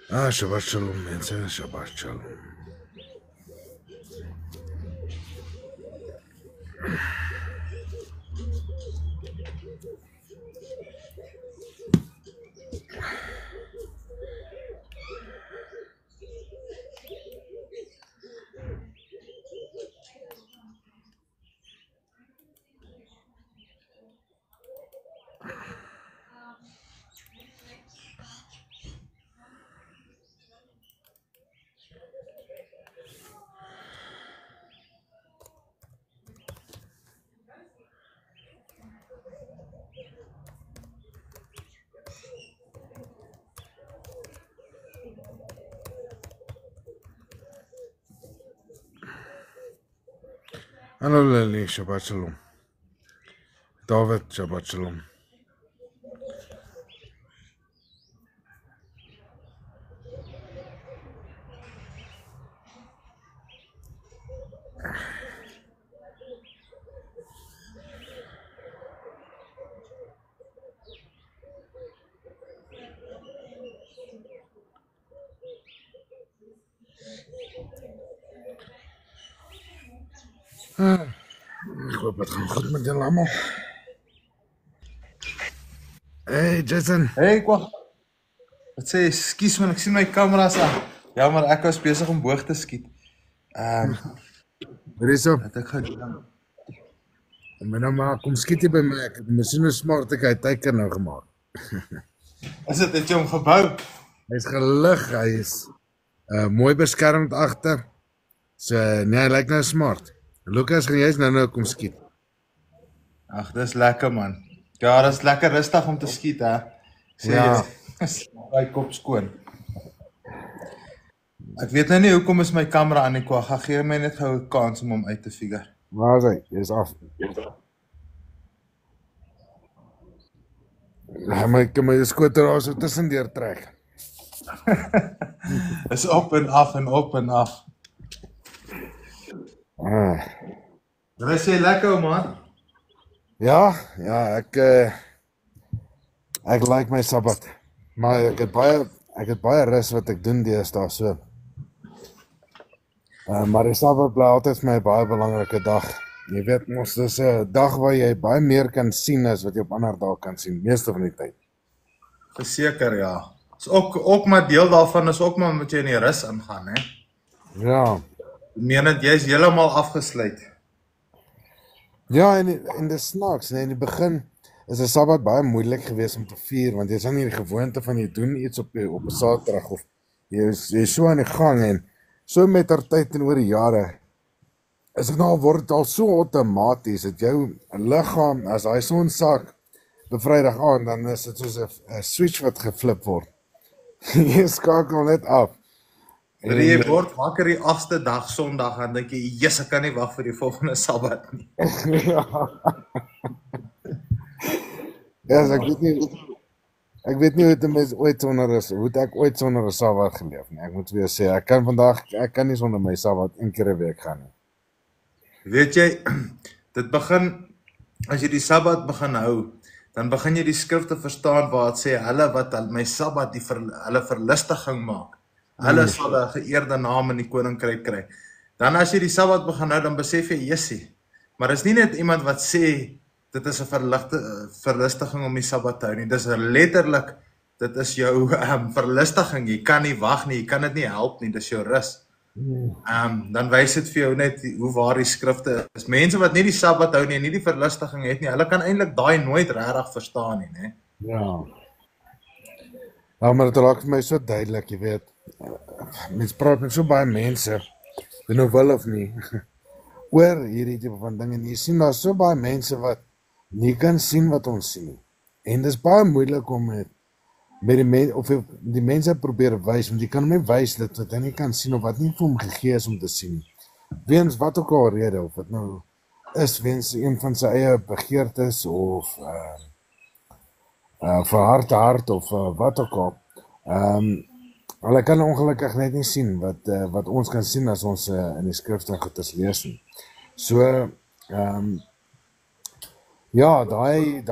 Shabbat shalom mense, Shabbat shalom. Hallo Lily, Shabbat shalom. David, Shabbat shalom. Ik hoop het gaan goed met julle allemaal. Hey Jason. Hey, wat sê, skies man, ek sien my kameras aan. Ja, maar ek was besig om boog te skiet. Wat is op? Het ek gedoen. En my nou maar, kom skiet hier by my, ek het miskien een smart ek uit teiken nou gemaakt. Is het jy hom gebou? Hy is gelig, hy is mooi beskermd achter. So, nee, hy lyk nou smart. Lucas, gaan jy eens nou kom skiet? Ag, dis lekker man. Ja, dis lekker rustig om te skiet, hè. Sê Ja. my kop skoon. Ek weet nou nie hoekom is my kamera aan die kwag. Gee my net gou 'n kans om hom uit te figure. Waar is hy? Hy is af. Ja, my skoter daar so tussendeur trek. Is op en af en op en af. Dis jy lekker man. Ja, ek like my Sabbat. Maar ek het baie rus wat ek doen deesdae so. Maar die Sabbat bly altyd vir my 'n baie belangrike dag. Jy weet mos, dis 'n dag waar jy baie meer kan sien as wat jy op ander dae kan sien, meeste van die tyd. Verseker, ja. Is ook maar deel daarvan is ook maar moet jy in die rus ingaan, hè. Ja. Ek meen dat jy is heeltemal afgesluit. Ja, en dis snaaks, nee, in die begin is 'n Sabbat baie moeilik geweest om te vier, want jy is nie die gewoonte van jy doen iets op 'n Saterdag of jy is so aan die gang en so met ter tyd en oor die jare is dit nou word dit al so outomaties dat jou liggaam as hy son sak bevrydag aan, dan is dit soos 'n switch wat geflip word. Jy skakel net af. En jy word wakker die 8ste dag Sondag en dink jy, "Jesus, ek kan nie wag vir die volgende Sabbat nie." Ja. Ja, ek weet nie hoe dit mens ooit sonder is, hoe ek ooit sonder 'n Sabbat geleef nie. Ek moet weer sê, ek kan nie sonder my Sabbat een keer 'n week gaan nie. Weet jy, dit begin as jy die Sabbat begin hou, dan begin jy die skrifte verstaan waar dit sê hulle wat my Sabbat hulle verlustiging maak. Hulle sal 'n geëerde naam in die koninkryk kry. Dan as jy die Sabbat begin hou, dan besef jy, Jessie, maar is nie net iemand wat sê dit is 'n verlustiging om die Sabbat te hou nie. Dis letterlik, dit is jou verlustiging. Jy kan nie wag nie, jy kan dit nie help nie, dis jou rus. Dan wys dit vir jou net hoe waar die skrifte is. Mense wat nie die Sabbat hou nie en nie die verlustiging het nie, hulle kan eintlik daai nooit regtig verstaan nie, né? Ja. Ja, maar dit raak vir my so duidelik, jy weet. Mens praat met so baie mense, jy nou wil of nie, oor hierdie tipe van dinge. En jy sien daar so baie mense wat nie kan sien wat ons sien nie. En dis baie moeilik om met die mense probeer wys, want jy kan hom nie wys dat wat hy nie kan sien of wat nie vir hom gegee is om te sien. Weens wat ook al rede, of het nou is weens een van sy eie begeertes of vir hart of wat ook al. Hulle kan ongelukkig net nie sien wat ons kan sien as ons in die skrifte goed lees nie. So, ja, daai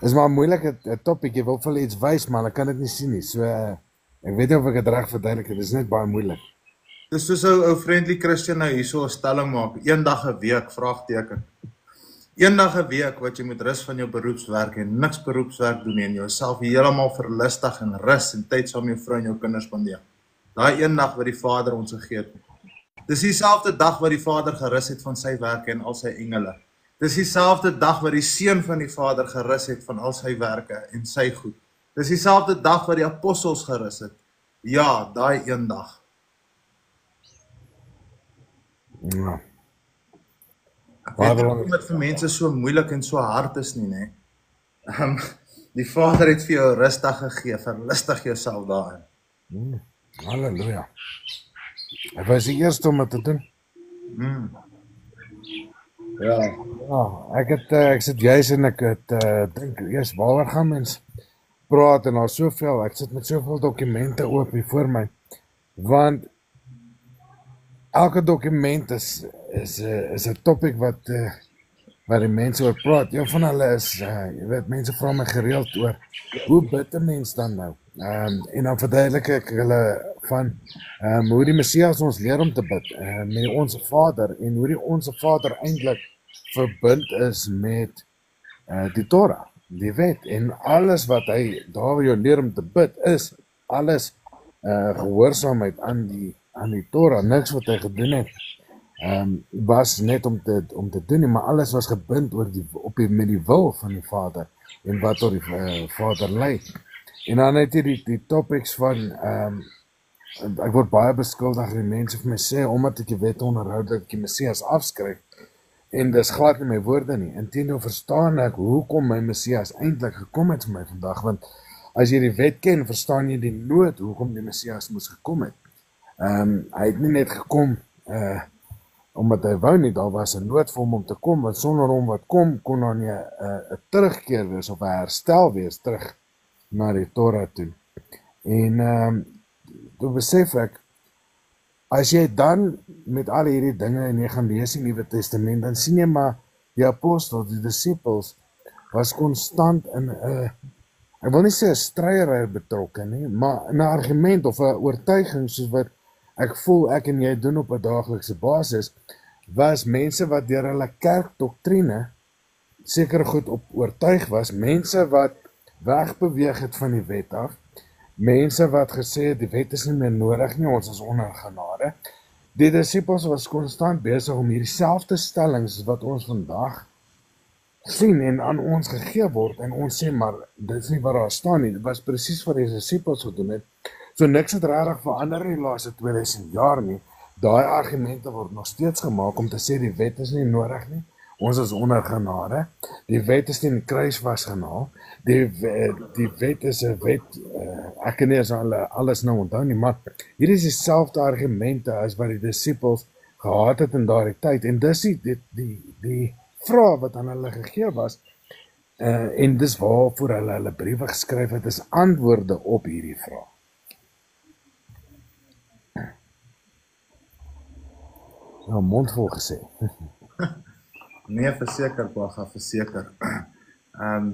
Is maar 'n moeilike topic, jy wil vir hulle iets wys, maar hulle kan dit nie sien nie. So ek weet nie of ek dit reg verduidelik het, dit is net baie moeilik. Dis soos ou Friendly Christian nou hierso 'n stelling maak, een dag 'n week, vraagteken. Een dag 'n week wat jy moet rus van jou beroepswerk en niks beroepswerk doen nie en jouself heeltemal verlustig en rus en tyd saam met jou vrou en jou kinders spandeer. Daai een dag wat die Vader ons gegee het. Dis dieselfde dag wat die Vader gerus het van sy werke en al sy engele. Dis dieselfde dag wat die Seun van die Vader gerus het van al sy werke en sy goed. Dis dieselfde dag wat die apostels gerus het. Ja, daai een dag. Ja. Ek weet nie hoekom dit vir mense so moeilik en so hard is nie, né? Die Vader het vir jou rustig gegee, verlustig jouself daarin. Halleluja. Ek was die eerste om dit te doen. Ja. Ek sit juis en ek het dink, eers waaroor gaan mens praat en daar soveel, ek sit met soveel dokumente oop hier voor my, want elke dokument is 'n topic wat die mense oor praat. Een van hulle is, jy weet, mense vra my gereeld oor, hoe bid 'n mens dan nou? En dan verduidelik ek hulle van hoe die Messias ons leer om te bid, met die Onse Vader, en hoe die Onse Vader eintlik verbind is met die Torah, die wet, en alles wat hy daar jou leer om te bid is, alles gehoorsaamheid aan die Torah, niks wat hy gedoen het, was net om te doen nie, maar alles was gebind met die wil van die Vader, en wat tot die Vader lei. En dan het hy die topics van, ek word baie beskuldig, die mense vir my sê, omdat ek die wet onderhou, dat ek die Messias afskryf, en dis glad nie my woorde nie. Inteendeel verstaan ek, hoekom my Messias eintlik gekom het vir my vandag, want as jy die wet ken, verstaan jy die nood, hoekom die Messias moes gekom het. Hy het nie net gekom, omdat hy wou nie, daar was 'n nood vir hom om te kom, want sonder hom wat kom, kon daar nie 'n terugkeer wees, of 'n herstel wees, terug na die Torah toe. En toe besef ek, as jy dan met al hierdie dinge en jy gaan lees die Nuwe Testament, dan sien jy maar die apostels, die disciples, was konstant in ek wil nie sê 'n stryery betrokke nie, maar in 'n argument of 'n oortuiging, soos wat ek voel ek en jy doen op 'n daaglikse basis, was mense wat deur hulle kerkdoktrine seker goed op oortuig was, mense wat wegbeweeg het van die wet af, mense wat gesê het, die wet is nie meer nodig nie, ons is onder genade. Die disciples was konstant besig om hierdie selfde stellings wat ons vandag sien en aan ons gegee word, en ons sê, maar dit is nie wat daar staan nie, dit was presies wat die disciples gedoen het. So niks het regtig verander in die laaste 2000 jaar nie. Daai argumente word nog steeds gemaak om te sê die wet is nie nodig nie, ons is onder genade, die wet is nie in die kruis vasgenaal, die wet is 'n wet, ek kan nie as alles nou onthou nie, maar hier is dieselfde argumente as wat die disciples gehad het in daardie tyd, en dis die vraag wat aan hulle gegee was, en dis waarvoor hulle briewe geskryf het, is antwoorde op hierdie vraag. Nou, mondvol gesê. Nee, verseker, Baga, verseker.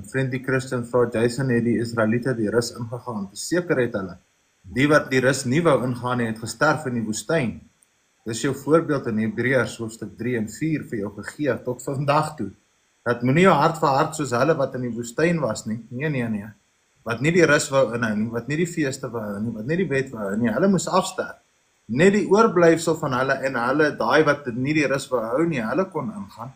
Friendly Christian vra, Jason, het die Israeliete die rus ingegaan? Verseker het hulle. Die wat die rus nie wou ingaan het gesterf in die woestyn. Dis jou voorbeeld in Hebreërs hoofstuk 3 en 4 vir jou gegee tot vandag toe. Dat moenie jou hart verhard soos hulle wat in die woestyn was nie. Nee. Wat nie die rus wou inhou nie, wat nie die feeste wou hou nie, wat nie die wet wou hou nie, hulle moes afsterf. Net die oorblyfsel van hulle en hulle, daai wat nie die rus wou hou nie, hulle kon ingaan.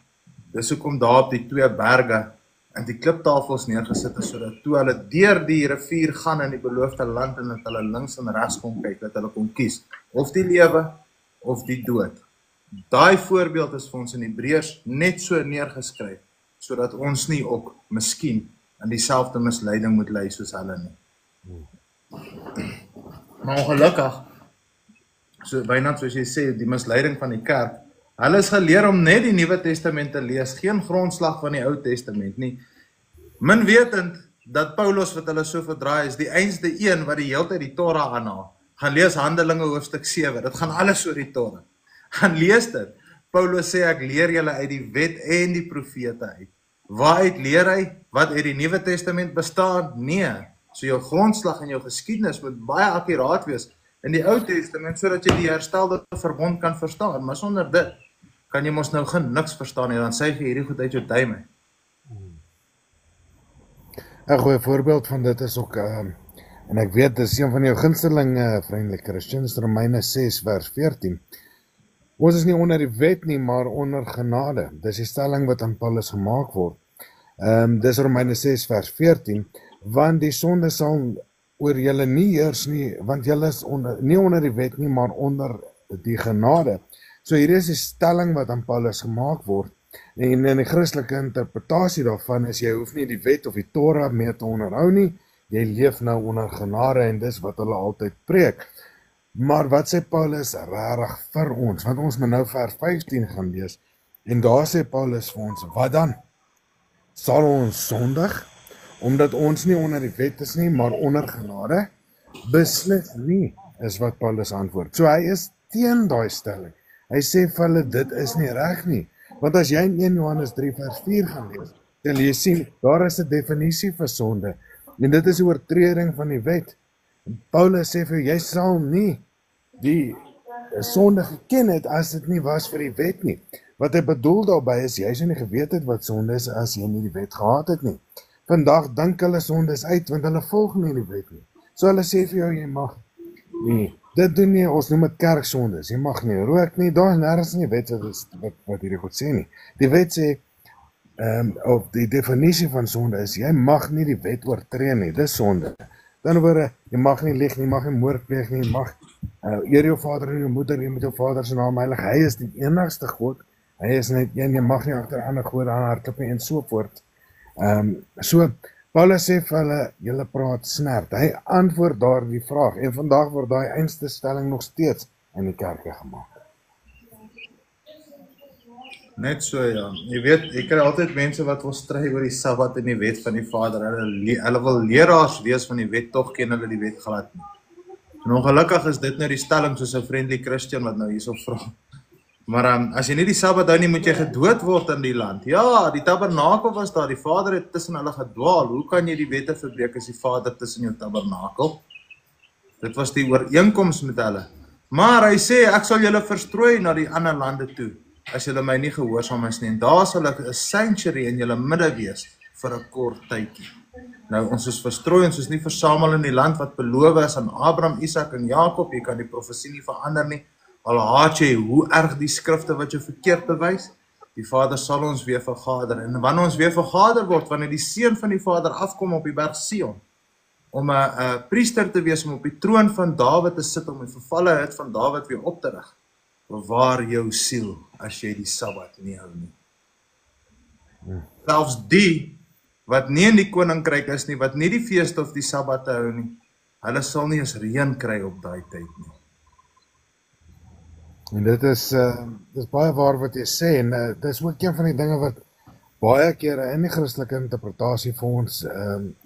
Dis hoekom daar op die 2 berge en die kliptafels neergesit is, sodat toe hulle deur die rivier gaan in die beloofde land en dat hulle links en regs kon kyk, dat hulle kon kies, of die lewe of die dood. Daai voorbeeld is vir ons in Hebreërs net so neergeskryf, sodat ons nie ook miskien in dieselfde misleiding moet lei soos hulle nie. Maar ongelukkig, so byna soos jy sê, die misleiding van die kerk, hulle is geleer om net die Nuwe Testament te lees, geen grondslag van die Ou Testament nie. Min wetend dat Paulus wat hulle so verdraai is, die einste een wat die hele tyd die Torah aanhaal. Gaan lees Handelinge hoofstuk 7, dit gaan alles oor die Torah. Gaan lees dit. Paulus sê, ek leer julle uit die wet en die profete uit. Waaruit leer hy? Wat uit die Nuwe Testament bestaan? Nee. So jou grondslag en jou geskiedenis moet baie akkuraat wees in die Ou Testament sodat jy die herstelde verbond kan verstaan. Maar sonder dit kan jy mos nou niks verstaan nie, dan sê jy hierdie goed uit jou duim. 'n Goeie voorbeeld van dit is ook en ek weet, dit is een van jou gunsteling vriendelike Christians, Romeine 6 vers 14. Ons is nie onder die wet nie, maar onder genade. Dis die stelling wat aan Paulus gemaak word. Dis Romeine 6 vers 14, want die sonde sal oor julle nie heers nie, want julle is nie onder die wet nie, maar onder die genade. So hier is die stelling wat aan Paulus gemaak word. En in die Christelike interpretasie daarvan is jy hoef nie die wet of die Torah meer te onderhou nie, jy leef nou onder genade en dis wat hulle altyd preek. Maar wat sê Paulus regtig vir ons? Want ons moet nou vers 15 gaan lees. En daar sê Paulus vir ons, wat dan? Sal ons sondig? Omdat ons nie onder die wet is nie, maar onder genade? Beslis nie, is wat Paulus antwoord. So hy is teen daai stelling. Hy sê vir hulle, dit is nie reg nie. Want as jy in 1 Johannes 3 vers 4 gaan lees, dan jy sien, daar is 'n definisie vir sonde. En dit is 'n oortreding van die wet. Paulus sê vir jy sal nie die sonde geken het as dit nie was vir die wet nie. Wat hy bedoel daarby is, jy sou nie geweet het wat sonde is as jy nie die wet gehad het nie. Vandag dink hulle sonde is uit, want hulle volg nie die wet nie. So hulle sê vir jou, jy mag nie. Dit doen nie, ons noem dit kerksondes. Jy mag nie rook nie, daar is nergens nie wet wat hierdie goed sê nie. Die wet sê, of die definisie van sonde is, jy mag nie die wet oortree nie, dis sonde. Dan word jy mag nie lieg nie, jy mag nie moord pleeg nie, jy mag eer jou vader en jou moeder, jy moet jou vader se naam heilig. Hy is die enigste God. Hy is net een, jy mag nie agter ander gode aanhardloop nie en so voort. So Paulus sê vir hulle, julle praat snert. Hy antwoord daar die vraag en vandag word daai einste stelling nog steeds in die kerke gemaak. Net so ja. Jy weet, ek kry altyd mense wat wil stry oor die Sabbat en die wet van die Vader. Hulle wil leraars wees van die wet, tog ken hulle die wet glad nie. En ongelukkig is dit nou die stelling soos 'n friendly Christian wat nou hierso vra. Maar as jy nie die Sabbat hou nie, moet jy gedood word in die land. Ja, die tabernakel was daar, die Vader het tussen hulle gedwaal. Hoe kan jy die wette verbreek as die Vader tussen jou tabernakel? Dit was die ooreenkoms met hulle. Maar hy sê, ek sal julle verstrooi na die ander lande toe, as julle my nie gehoorsaam is nie. En daar sal ek 'n sanctuary in julle midde wees vir 'n kort tydjie. Nou, ons is verstrooi, ons is nie versamel in die land wat beloof is aan Abraham, Isak en Jakob. Jy kan die profesie nie verander nie. Al haat jy hoe erg die skrifte wat jou verkeerd bewys, die Vader sal ons weer vergader. En wanneer ons weer vergader word, wanneer die seun van die Vader afkom op die berg Sion, om 'n priester te wees, om op die troon van Dawid te sit, om die vervalle hut van Dawid weer op te rig, bewaar jou siel as jy die Sabbat nie hou nie. Selfs die wat nie in die koninkryk is nie, wat nie die feeste of die Sabbat hou nie, hulle sal nie eens reën kry op daai tyd nie. En dit is baie waar wat jy sê, en dit is ook een van die dinge wat baie kere in die Christelike interpretasie vir ons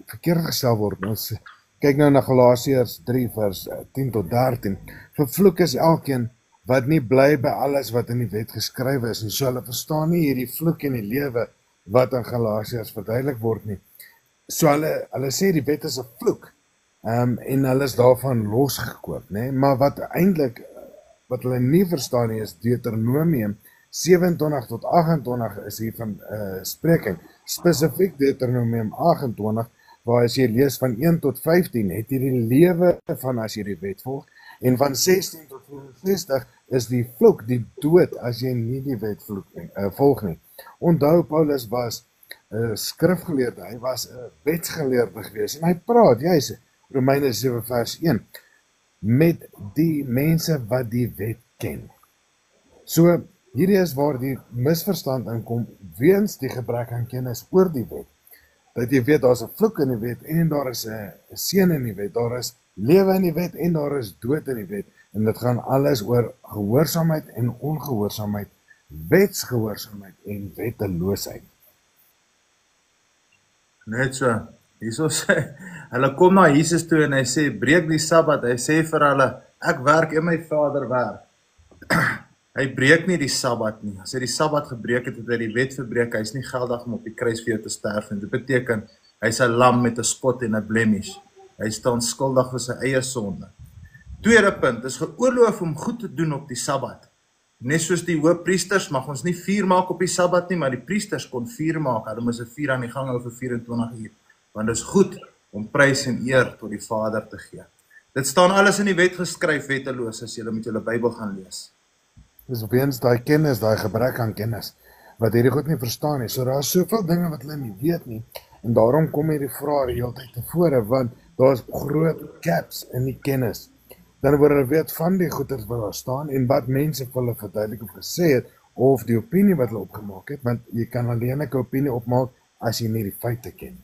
verkeerd gestel word. Ons kyk nou na Galasiërs 3 vers 10 tot 13. Vervloek is elkeen wat nie bly by alles wat in die wet geskrywe is, en so hulle verstaan nie hierdie vloek in die lewe wat in Galasiërs verduidelik word nie. So hulle sê die wet is 'n vloek, en hulle is daarvan losgekoop, né? Maar wat eintlik wat hulle nie verstaan nie is Deuteronomium 27 tot 28 is hier van spreking. Spesifiek Deuteronomium 28, waar as jy lees van 1 tot 15, het jy die lewe van as jy die wet volg, en van 16 tot 64 is die vloek, die dood, as jy nie die wet volg nie. Onthou, Paulus was skrifgeleerde, hy was wetsgeleerde gewees, en hy praat, juist, Romeine 7 vers 1, met die mense wat die wet ken. So, hierdie is waar die misverstand inkom, weens die gebrek aan kennis oor die wet. Dat jy weet, daar is 'n vloek in die wet, en daar is 'n seën in die wet, daar is lewe in die wet, en daar is dood in die wet, en dit gaan alles oor gehoorsaamheid en ongehoorsaamheid, wetsgehoorsaamheid en wetteloosheid. Net so, hierso sê, hulle kom na Jesus toe en hy sê, breek die Sabbat, hy sê vir hulle, ek werk en my Vader werk. Hy breek nie die Sabbat nie. As hy die Sabbat gebreek het, het hy die wet verbreek. Hy is nie geldig om op die kruis vir jou te sterf. En dit beteken, hy is 'n lam met 'n spot en 'n blemish. Hy staan skuldig vir sy eie sonde. Tweede punt, is geoorloof om goed te doen op die Sabbat. Net soos die hoëpriesters mag ons nie vuur maak op die Sabbat nie, maar die priesters kon vuur maak. Hulle moes 'n vuur aan die gang hou vir 24 uur. Want dit is goed om prys en eer tot die Vader te gee. Dit staan alles in die wet geskryf, wetteloos, as julle met julle Bybel gaan lees. Dis weens daai kennis, daai gebrek aan kennis, wat hierdie goed nie verstaan nie. So daar is soveel dinge wat hulle nie weet nie, en daarom kom hierdie vrae die hele tyd tevore, want daar is groot gaps in die kennis. Dan word hulle weet van die goeders wat daar staan, en wat mense vir hulle verduidelik of gesê het, of die opinie wat hulle opgemaak het, want jy kan alleen 'n opinie opmaak, as jy nie die feite ken.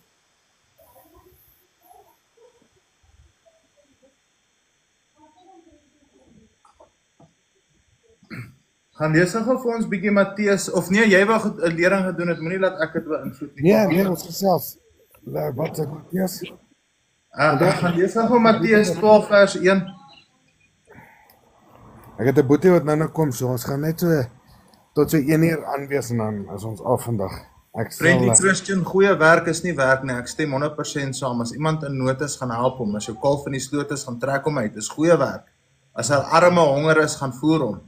Gaan lees gou vir ons bietjie Matteus, of nee, jy wou 'n lering gedoen het, moenie laat ek dit beïnvloed nie. Nee, ons gesels. Wat sê Matteus? Gaan lees gou Matteus 12 vers 1. Ek het 'n boetie wat nou kom, so ons gaan net so tot so 1 uur aanwees en dan is ons af vandag. Friendly Christian, goeie werk is nie werk nie. Ek stem 100% saam. As iemand in nood is, gaan help hom. As jou kalf in die sloot is, gaan trek hom uit. Dis goeie werk. As 'n arme honger is, gaan voer hom.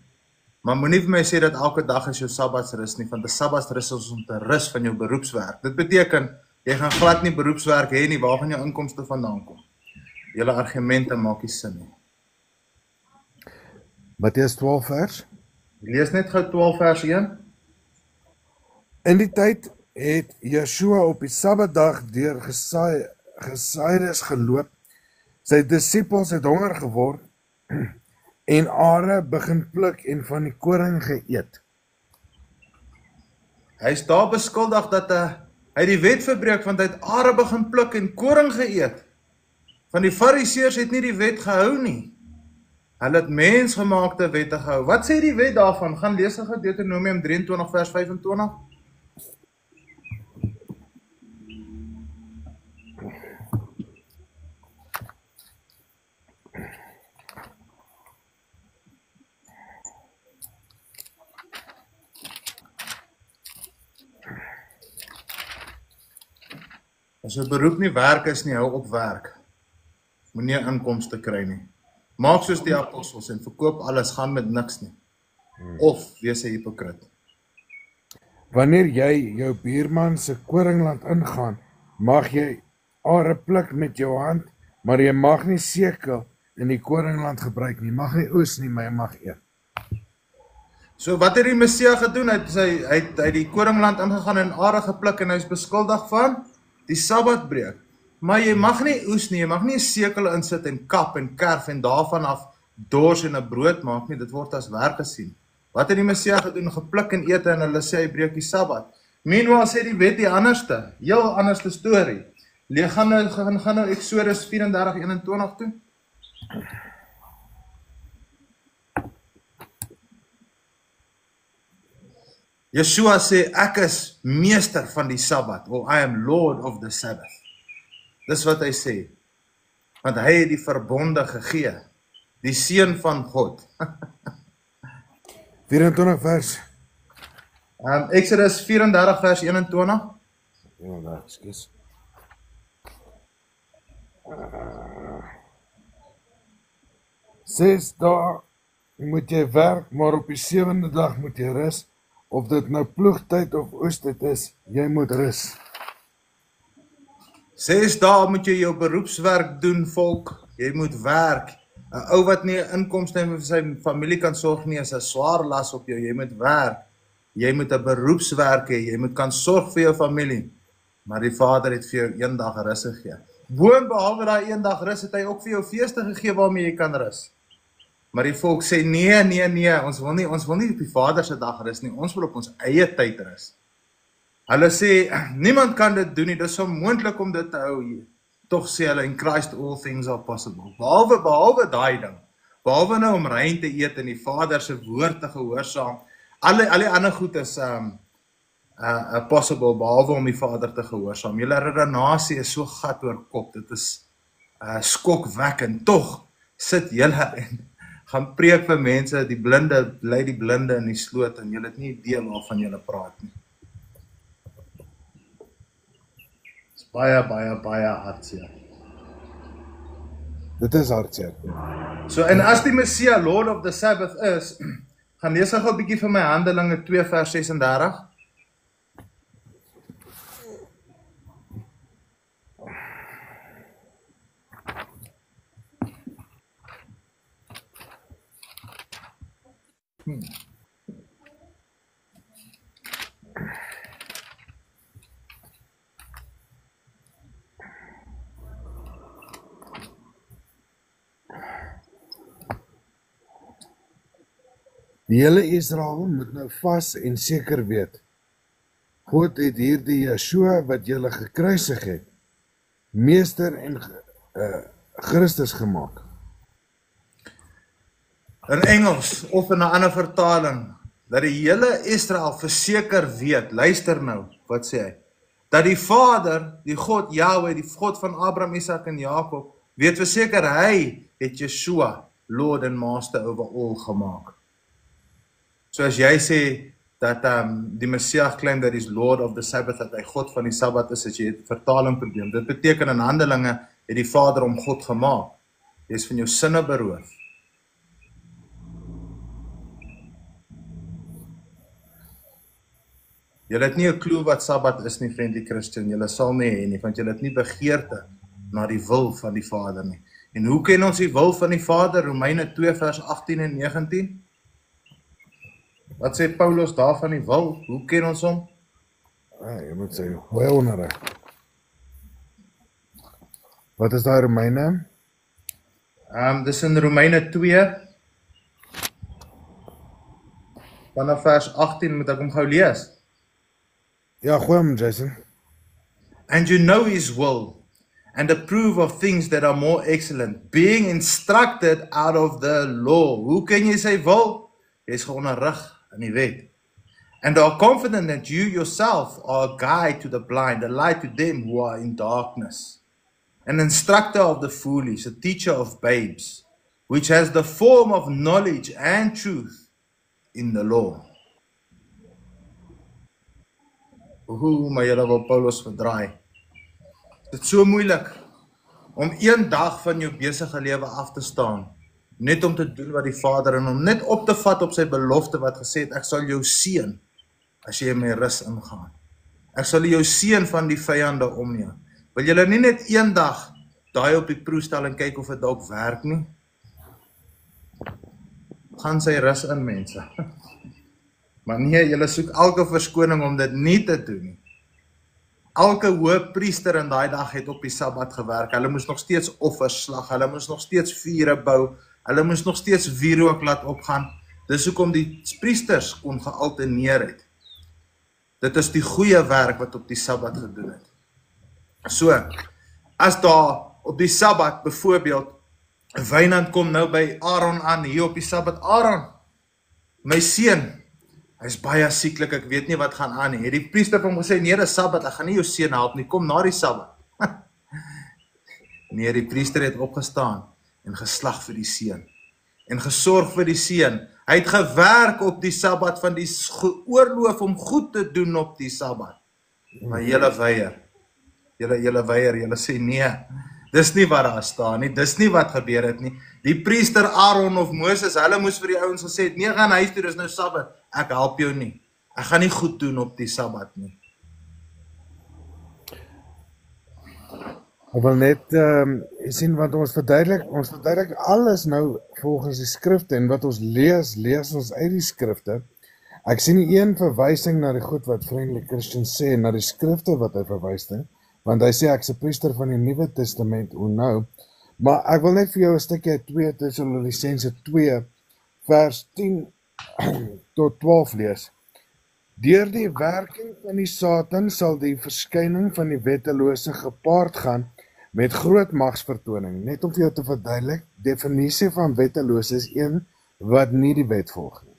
Maar moenie vir my sê dat elke dag is jou Sabbatsrus nie, want 'n Sabbatsrus is om te rus van jou beroepswerk. Dit beteken jy gaan glad nie beroepswerk hê nie, waar gaan jou inkomste vandaan kom? Julle argumente maak nie sin nie. Matteus 12 vers. Lees net gou 12 vers 1. In die tyd het Yeshua op die Sabbatdag deur Gesairus geloop. Sy disippels het honger geword en are begin pluk en van die koring geëet. Hy is daar beskuldig dat hy die wet verbreek, want hy het are begin pluk en koring geëet. Van die Fariseërs het nie die wet gehou nie. Hulle het mensgemaakte wette gehou. Wat sê die wet daarvan? Gaan lees gou Deuteronomium 23 vers 25. As jou beroep nie werk is nie, hou op werk. Moenie 'n inkomste kry nie. Maak soos die apostels en verkoop alles, gaan met niks nie. Of wees 'n hipokrit. Wanneer jy jou buurman se koringland ingaan, mag jy are pluk met jou hand, maar jy mag nie sekel in die koringland gebruik nie. Jy mag nie oes nie, maar jy mag eet. So wat het die Messia gedoen? Hy het die koringland ingegaan en are gepluk en hy is beskuldig van die Sabbatbreek. Maar jy mag nie oes nie, jy mag nie 'n sekel insit en kap en kerf en daarvan af dors en 'n brood maak nie, dit word as werk gesien. Wat het die Messia gedoen? Gepluk en eet en hulle sê hy breek die Sabbat. Meanwhile sê die wet die anderste, heel anderste storie. Gaan nou Eksodus 34:21 toe. Yeshua sê ek is meester van die Sabbat, or I am Lord of the Sabbath. Dis wat hy sê, want hy het die verbonde gegee, die seun van God. 24 vers. Exodus 34 vers 21. Ja, ekskuus. 6 dae moet jy werk, maar op die 7de dag moet jy rus. Of dit nou ploegtyd of oestyd is, jy moet rus. 6 dae moet jy jou beroepswerk doen, volk. Jy moet werk. 'n Ou wat nie 'n inkomste vir sy familie kan sorg nie, is 'n swaar las op jou. Jy moet werk. Jy moet 'n beroepswerk hê. Jy moet kan sorg vir jou familie. Maar die Vader het vir jou 1 dag rus gegee. Boonbehalwe daai 1 dag rus, het hy ook vir jou feeste gegee waarmee jy kan rus. Maar die volk sê nee, ons wil nie op die Vader se dag rus nie. Ons wil op ons eie tyd rus. Hulle sê niemand kan dit doen nie. Dit is onmoontlik om dit te hou. Tog sê hulle in Christ all things are possible. Behalwe daai ding. Behalwe nou om rein te eet en die Vader se woord te gehoorsaam. Al die ander goed is possible behalwe om die Vader te gehoorsaam. Julle redenasie is so gat oor kop. Dit is skokwekkend. Tog sit julle en gaan preek vir mense, die blinde, lei die blinde in die sloot en julle het nie idee waarvan julle praat nie. Dit is baie hartseer. Dit is hartseer. So, en as die Messia Lord of the Sabbath is, gaan lees gou 'n bietjie vir my Handelinge 2 vers 36. Die hele Israel moet nou vas en seker weet, God het hierdie Yeshua wat julle gekruisig het, meester en Christus gemaak. In Engels of in 'n ander vertaling, dat die hele Israel verseker weet, luister nou, wat sê hy? Dat die Vader, die God Yahweh, die God van Abraham, Isak en Jakob, weet verseker hy het Yeshua, Lord and Master over all gemaak. So as jy sê dat die Messias claim dat hy is Lord of the Sabbath, dat hy God van die Sabbat is, as jy het vertaling probleem. Dit beteken in Handelinge het die Vader om God gemaak. Jy is van jou sinne beroof. Julle het nie 'n klou wat Sabbat is nie, vriendie Christen. Julle sal nie hê nie, want julle het nie begeerte na die wil van die Vader nie. En hoe ken ons die wil van die Vader? Romeine 2 vers 18 en 19. Wat sê Paulus daar van die wil? Hoe ken ons hom? Jy moet sê, baie onderrig. Wat is daar Romeine? Dis in Romeine 2 vanaf vers 18, moet ek hom gou lees. Ja, gooi hom, Jason. And you know his will, and approve of things that are more excellent, being instructed out of the law. Hoe ken jy sy wil? Jy is geonderrig in die wet. And are confident that you yourself are a guide to the blind, a light to them who are in darkness, an instructor of the foolish, a teacher of babes, which has the form of knowledge and truth in the law. Maar julle wil Paulus verdraai. Dit is so moeilik om een dag van jou besige lewe af te staan, net om te doen wat die Vader en om net op te vat op sy belofte wat gesê het, ek sal jou seën as jy in my rus ingaan. Ek sal jou seën van die vyande om jou. Wil julle nie net een dag daai op die proef stel en kyk of dit dalk werk nie? Gaan sy rus in, mense. Maar nee, julle soek elke verskoning om dit nie te doen nie. Elke hoëpriester in daai dag het op die Sabbat gewerk. Hulle moes nog steeds offers slag, hulle moes nog steeds vure bou, hulle moes nog steeds wierook laat opgaan. Dis hoekom die priesters kon gealterneer het. Dit is die goeie werk wat op die Sabbat gedoen het. So, as daar op die Sabbat byvoorbeeld 'n wynand kom nou by Aaron aan hier op die Sabbat, Aaron, my seun, hy is baie sieklik, ek weet nie wat gaan aan nie. Het die priester van hom gesê, nee, dis Sabbat, ek gaan nie jou seun help nie, kom na die Sabbat. Nee, die priester het opgestaan en geslag vir die seun en gesorg vir die seun. Hy het gewerk op die Sabbat van die oorloof om goed te doen op die Sabbat. Maar julle weier. Julle weier, julle sê nee. Dis nie wat daar staan nie, dis nie wat gebeur het nie. Die priester Aaron of Moses, hulle moes vir die ouens gesê het, nee, gaan huis toe, dis nou Sabbat. Ek help jou nie. Ek gaan nie goed doen op die Sabbat nie. Ek wil net sien wat ons verduidelik alles nou volgens die skrifte en wat ons lees ons uit die skrifte. Ek sien nie een verwysing na die goed wat Friendly Christian sê, na die skrifte wat hy verwys nie, want hy sê ek is 'n priester van die Nuwe Testament, nou. Maar ek wil net vir jou 'n stukkie uit 2 Tessalonisense 2 vers 10 tot 12 lees. Deur die werking van die Satan sal die verskyning van die wettelose gepaard gaan met groot magsvertoning. Net om vir jou te verduidelik, definisie van wetteloos is een wat nie die wet volg nie.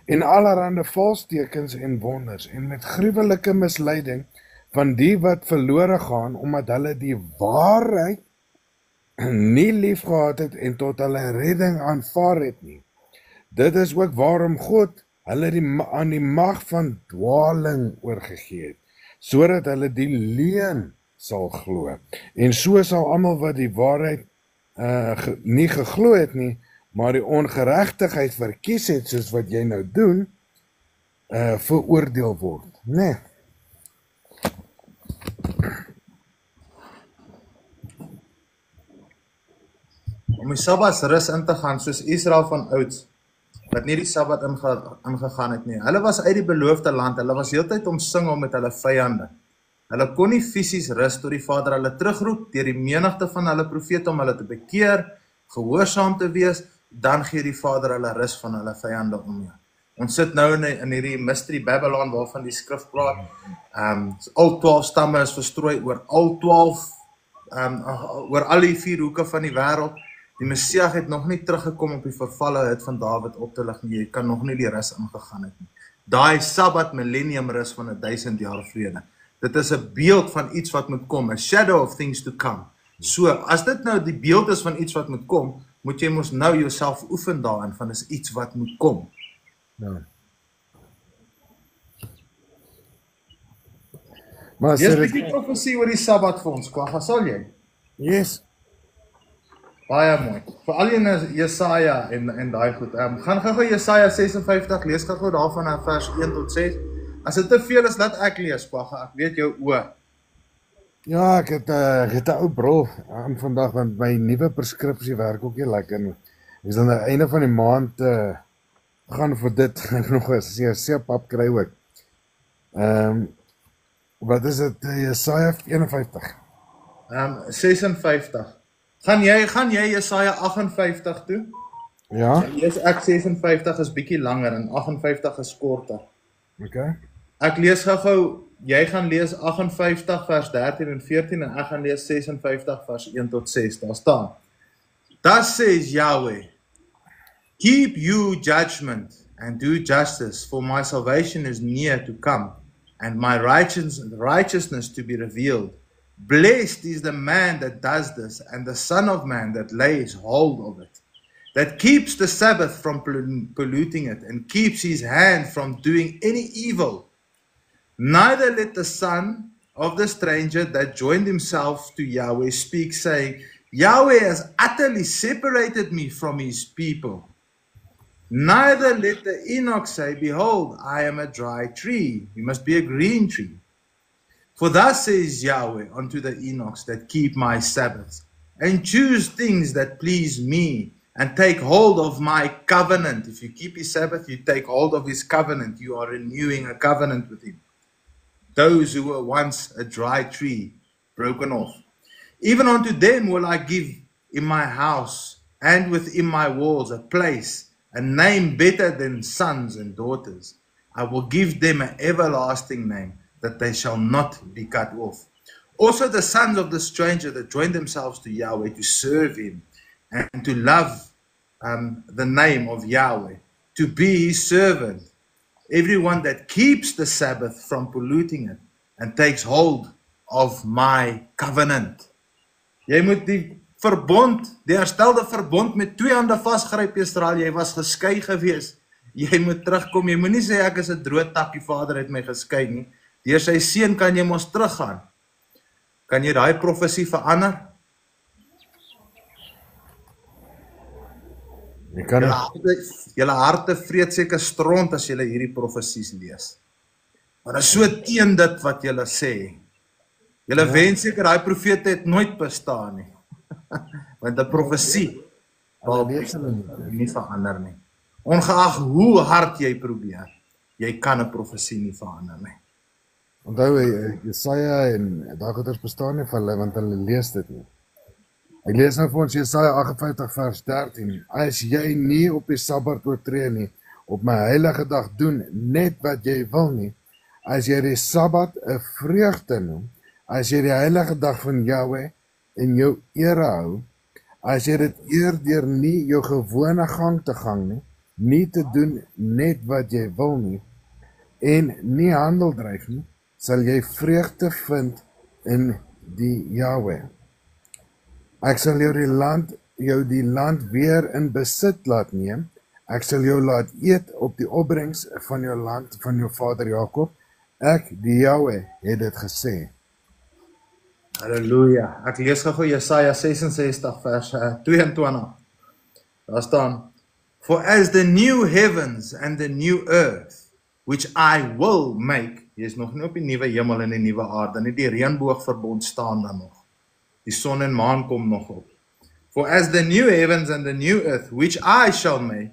En allerhande valstekens en wonders en met gruwelike misleiding van die wat verlore gaan omdat hulle die waarheid nie lief gehad het en tot hulle redding aanvaar het nie. Dit is ook waarom God hulle aan die mag van dwaling oorgegee het, sodat hulle die leuen sal glo. En so sal almal wat die waarheid nie geglo het nie, maar die ongeregtigheid verkies het, soos wat jy nou doen, veroordeel word. Nee. Om die Sabbatsrus in te gaan, soos Israel van ouds, wat nie die Sabbat ingegaan het nie. Hulle was uit die beloofde land, hulle was heeltyd omsingel met hulle vyande. Hulle kon nie fisies rus tot die Vader hulle terugroep deur die menigte van hulle profete om hulle te bekeer, gehoorsaam te wees, dan gee die Vader hulle rus van hulle vyande omheen. Ons sit nou in hierdie mystery Babylon waarvan die skrif praat. Al 12 stamme is verstrooi oor al 12 oor al die 4 hoeke van die wêreld. Die Messias het nog nie teruggekom op die vervalle hut van Dawid op te lig nie. Jy kan nog nie die rus ingegaan het nie. Daai Sabbat millennium rus van 1000 jaar vrede. Dit is 'n beeld van iets wat moet kom, a shadow of things to come. So, as dit nou die beeld is van iets wat moet kom, moet jy mos nou jouself oefen daarin van is iets wat moet kom. Ja. Maar Jy het die profesie oor die Sabbat vir ons, Kwagga, sal jy? Yes. Baie mooi. Veral in Jesaja en daai goed. Gaan gou Jesaja 56, lees gou daarvan vers 1 tot 6. As dit te veel is, laat ek lees, Kwagga. Ek weet jou oë. Ja, ek het 'n ou bril aan vandag, want my nuwe preskripsie werk ook nie lekker nie. Ek is aan die einde van die maand gaan vir dit nog 'n seepap kry ook. Wat is dit? Jesaja 51. 56. Gaan jy Jesaja 58 toe? Ja. Lees ek 56 is bietjie langer en 58 is korter. Okay. Ek lees gou, jy gaan lees 58 vers 13 en 14 en ek gaan lees 56 vers 1 tot 6. Daar staan: Thus says Yahweh, keep you judgment and do justice, for my salvation is near to come, and my righteousness to be revealed. Blessed is the man that does this, and the Son of Man that lays hold of it, that keeps the Sabbath from polluting it, and keeps his hand from doing any evil. Neither let the son of the stranger that joined himself to Yahweh speak, saying, Yahweh has utterly separated me from his people. Neither let the Enoch say, behold, I am a dry tree. You must be a green tree. For thus says Yahweh unto the Enochs that keep my Sabbaths, and choose things that please me, and take hold of my covenant. If you keep his Sabbath, you take hold of his covenant. You are renewing a covenant with him. Those who were once a dry tree, broken off. Even unto them will I give in my house and within my walls a place, a name better than sons and daughters. I will give them an everlasting name, that they shall not be cut off. Also the sons of the stranger that joined themselves to Yahweh to serve him and to love the name of Yahweh, to be his servant. Everyone that keeps the Sabbath from polluting it and takes hold of my covenant. Jy moet die verbond, die herstelde verbond met 2 hande vasgryp, Israel. Jy was geskei gewees. Jy moet terugkom. Jy moet nie sê ek is 'n droë tak, die Vader het my geskei nie. Deur sy seun kan jy mos teruggaan. Kan jy daai profesie verander? Jy kan Julle harte vreet seker stront as julle hierdie profesies lees. Maar is so teen dit wat julle sê. Julle wens seker daai profete het nooit bestaan nie. Want 'n profesie wil nie verander nie. Ongeag hoe hard jy probeer, jy kan 'n profesie nie verander nie. Onthou Jesaja en daai goeters bestaan nie vir hulle, want hulle lees dit nie. Ek lees nou vir ons Jesaja 58 vers 13. As jy nie op die Sabbat oortree nie, op my heilige dag doen net wat jy wil nie, as jy die Sabbat 'n vreugde noem, as jy die heilige dag van Yahweh in jou ere hou, as jy dit eer deur nie jou gewone gang te gang nie, nie te doen net wat jy wil nie, en nie handel dryf nie, sal jy vreugde vind in die Yahweh. Ek sal jou die land weer in besit laat neem. Ek sal jou laat eet op die opbrengs van jou land, van jou vader Jakob. Ek, die Jahwe, het dit gesê. Halleluja. Ek lees gou Jesaja 66 vers 22. Daar staan: For as the new heavens and the new earth, which I will make, hier is nog nie op die nuwe hemel en die nuwe aarde nie, die reënboogverbond staan dan nog. Die son en maan kom nog op. For as the new heavens and the new earth, which I shall make,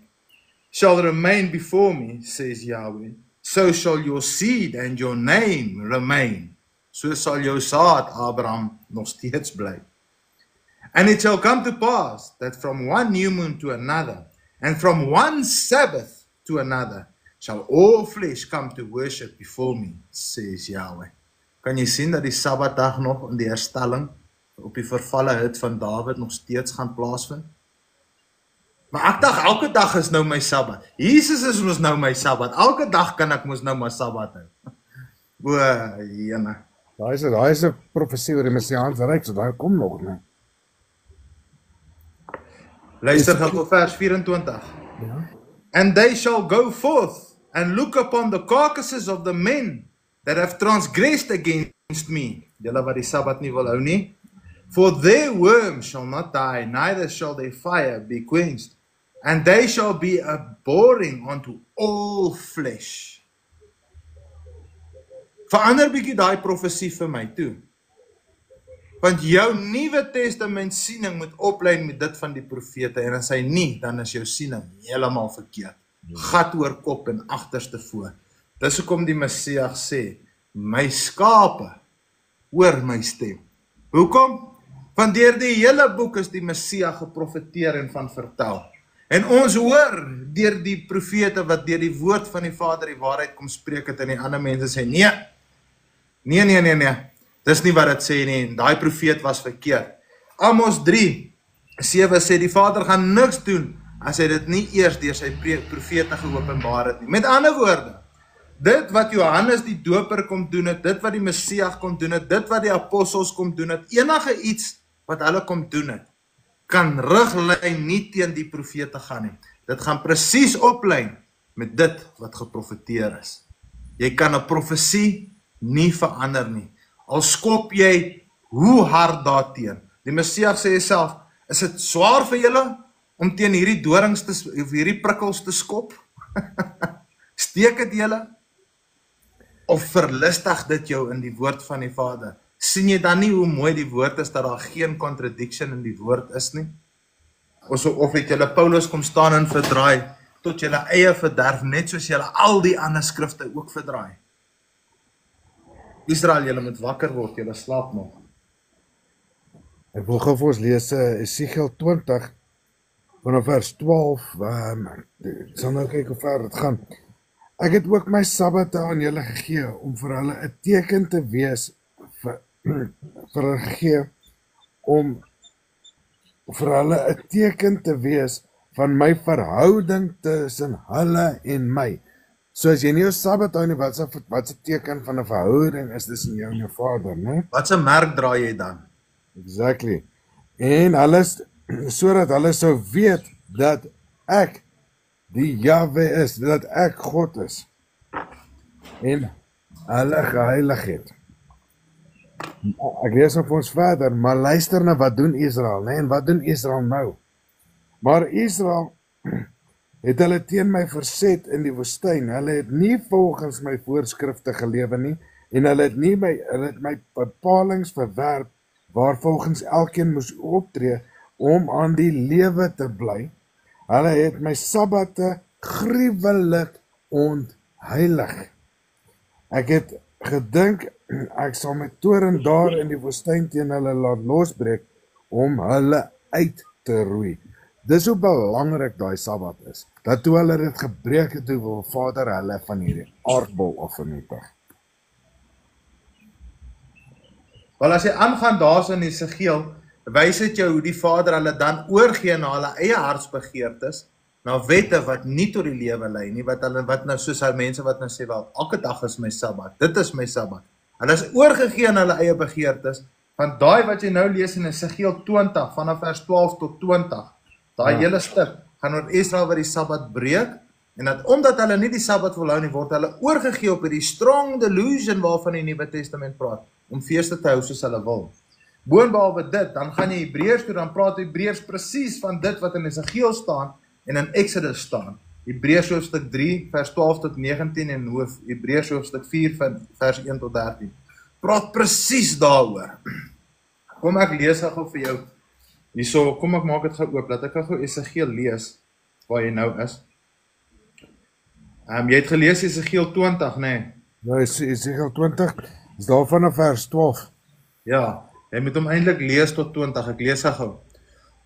shall remain before me, says Yahweh, so shall your seed and your name remain. So sal jou saad, Abraham, nog steeds bly. And it shall come to pass that from one new moon to another, and from one Sabbath to another, shall all flesh come to worship before me, says Yahweh. Kan jy sien dat die Sabbatdag nog in die herstelling op die vervalle hut van Dawid nog steeds gaan plaasvind? Maar ek dink elke dag is nou my Sabbat. Jesus is mos nou my Sabbat. Elke dag kan ek mos nou my Sabbat hou. O, jene. Daai is 'n profesie oor die Messiaanse ryk, so daai kom nog, né? Luister gou vers 24. Ja. And they shall go forth and look upon the carcasses of the men that have transgressed against me. Julle wat die Sabbat nie wil hou nie. For their worm shall not die, neither shall their fire be quenched. And they shall be a boring unto all flesh. Verander bietjie daai profesie vir my toe. Want jou Nuwe Testament siening moet oplyn met dit van die profete, en as hy nie, dan is jou siening heeltemal verkeerd. Gat oor kop en agterste voor. Dis hoekom die Messias sê, my skape hoor my stem. Hoekom? Want deur die hele boek is die Messias geprofeteer en van vertel. En ons hoor deur die profete wat deur die woord van die Vader die waarheid kom spreek het, en die ander mense sê, nee. Dis nie wat dit sê nie, daai profeet was verkeerd. Amos 3:7 sê die Vader gaan niks doen as hy dit nie eers deur sy profete geopenbaar het nie. Met ander woorde, dit wat Johannes die Doper kom doen het, dit wat die Messias kom doen het, dit wat die apostels kom doen het, enige iets wat hulle kom doen het, kan riglyn nie teen die profete gaan nie. Dit gaan presies oplyn met dit wat geprofeteer is. Jy kan 'n profesie nie verander nie. Al skop jy hoe hard daarteen. Die Messias sê self, is dit swaar vir julle om teen hierdie dorings of hierdie prikkels te skop? Steek dit julle? Of verlustig dit jou in die woord van die Vader? Sien jy dan nie hoe mooi die woord is, dat daar geen contradiction in die woord is nie? Of het julle Paulus kom staan en verdraai, tot julle eie verderf, net soos julle al die ander skrifte ook verdraai? Israel, julle moet wakker word, julle slaap nog. Ek wil gou vir ons lees Esegiel 20 vanaf vers 12. Ek sal nou kyk hoe ver dit gaan. Ek het ook my Sabbate aan julle gegee om vir hulle 'n teken te wees van my verhouding tussen hulle en my. So as jy nie jou Sabbat hou nie, wat se teken van 'n verhouding is tussen jou en jou Vader, né? Wat se merk dra jy dan? Exactly. En alles sodat hulle sou weet dat ek die Jahwe is, dat ek God is en hulle geheilig het. Ek lees nog vir ons verder, maar luister na wat doen Israel, né? En wat doen Israel nou? Maar Israel het hulle teen my verset in die woestyn. Hulle het nie volgens my voorskrifte gelewe nie, en hulle het my bepalings verwerp, waar volgens elkeen moes optree om aan die lewe te bly. Hulle het my Sabbate gruwelik ontheilig. Ek het gedink, ek sal my toorn daar in die woestyn teen hulle laat losbreek, om hulle uit te roei. Dis hoe belangrik daai Sabbat is, dat toe hulle dit gebreek het, toe wil Vader hulle van hierdie aardbol af vernietig. Wel, as jy aangaan daar in Esegiel, wys dit jou hoe die Vader hulle dan oorgee na hulle eie hartsbegeertes, na wette wat nie tot die lewe lei nie, wat nou soos hy mense wat nou sê, wel, elke dag is my Sabbat, dit is my Sabbat. Hulle is oorgegee aan hulle eie begeertes, Want daai wat jy nou lees in Esegiel 20 vanaf vers 12 tot 20, daai hele stuk gaan oor Israel wat die Sabbat breek en dat omdat hulle nie die Sabbat volhou nie, word hulle oorgegee op hierdie strong delusion waarvan die Nuwe Testament praat om feeste te hou soos hulle wil. Boonbehalwe dit, dan gaan jy Hebreërs toe, dan praat Hebreërs presies van dit wat in Esegiel staan en in Exodus staan. Hebreërs hoofstuk 3 vers 12 tot 19 en Hebreërs hoofstuk 4 vers 1 tot 13. Praat presies daaroor. Kom ek lees gou vir jou. Hierso, kom ek maak dit gou oop, dat ek gou Esegiel lees waar jy nou is. Jy het gelees Esegiel 20, nee? Ja, Esegiel 20 is daar vanaf vers 12. Ja, jy moet hom eintlik lees tot 20, ek lees gou.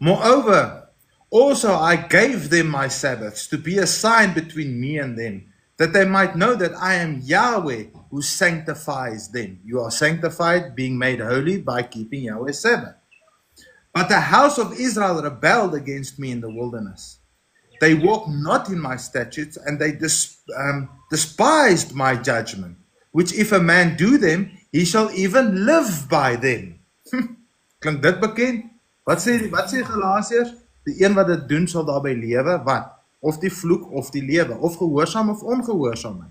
Moreover, also I gave them my Sabbaths to be a sign between me and them, that they might know that I am Yahweh who sanctifies them. You are sanctified, being made holy by keeping Yahweh's Sabbath. But the house of Israel rebelled against me in the wilderness. They walked not in my statutes, and they despised my judgment, which if a man do them, he shall even live by them. Klink dit bekend? Wat sê Galasiërs? Die een wat dit doen sal daarby lewe, wat? Of die vloek of die lewe, of gehoorsaam of ongehoorsaamheid.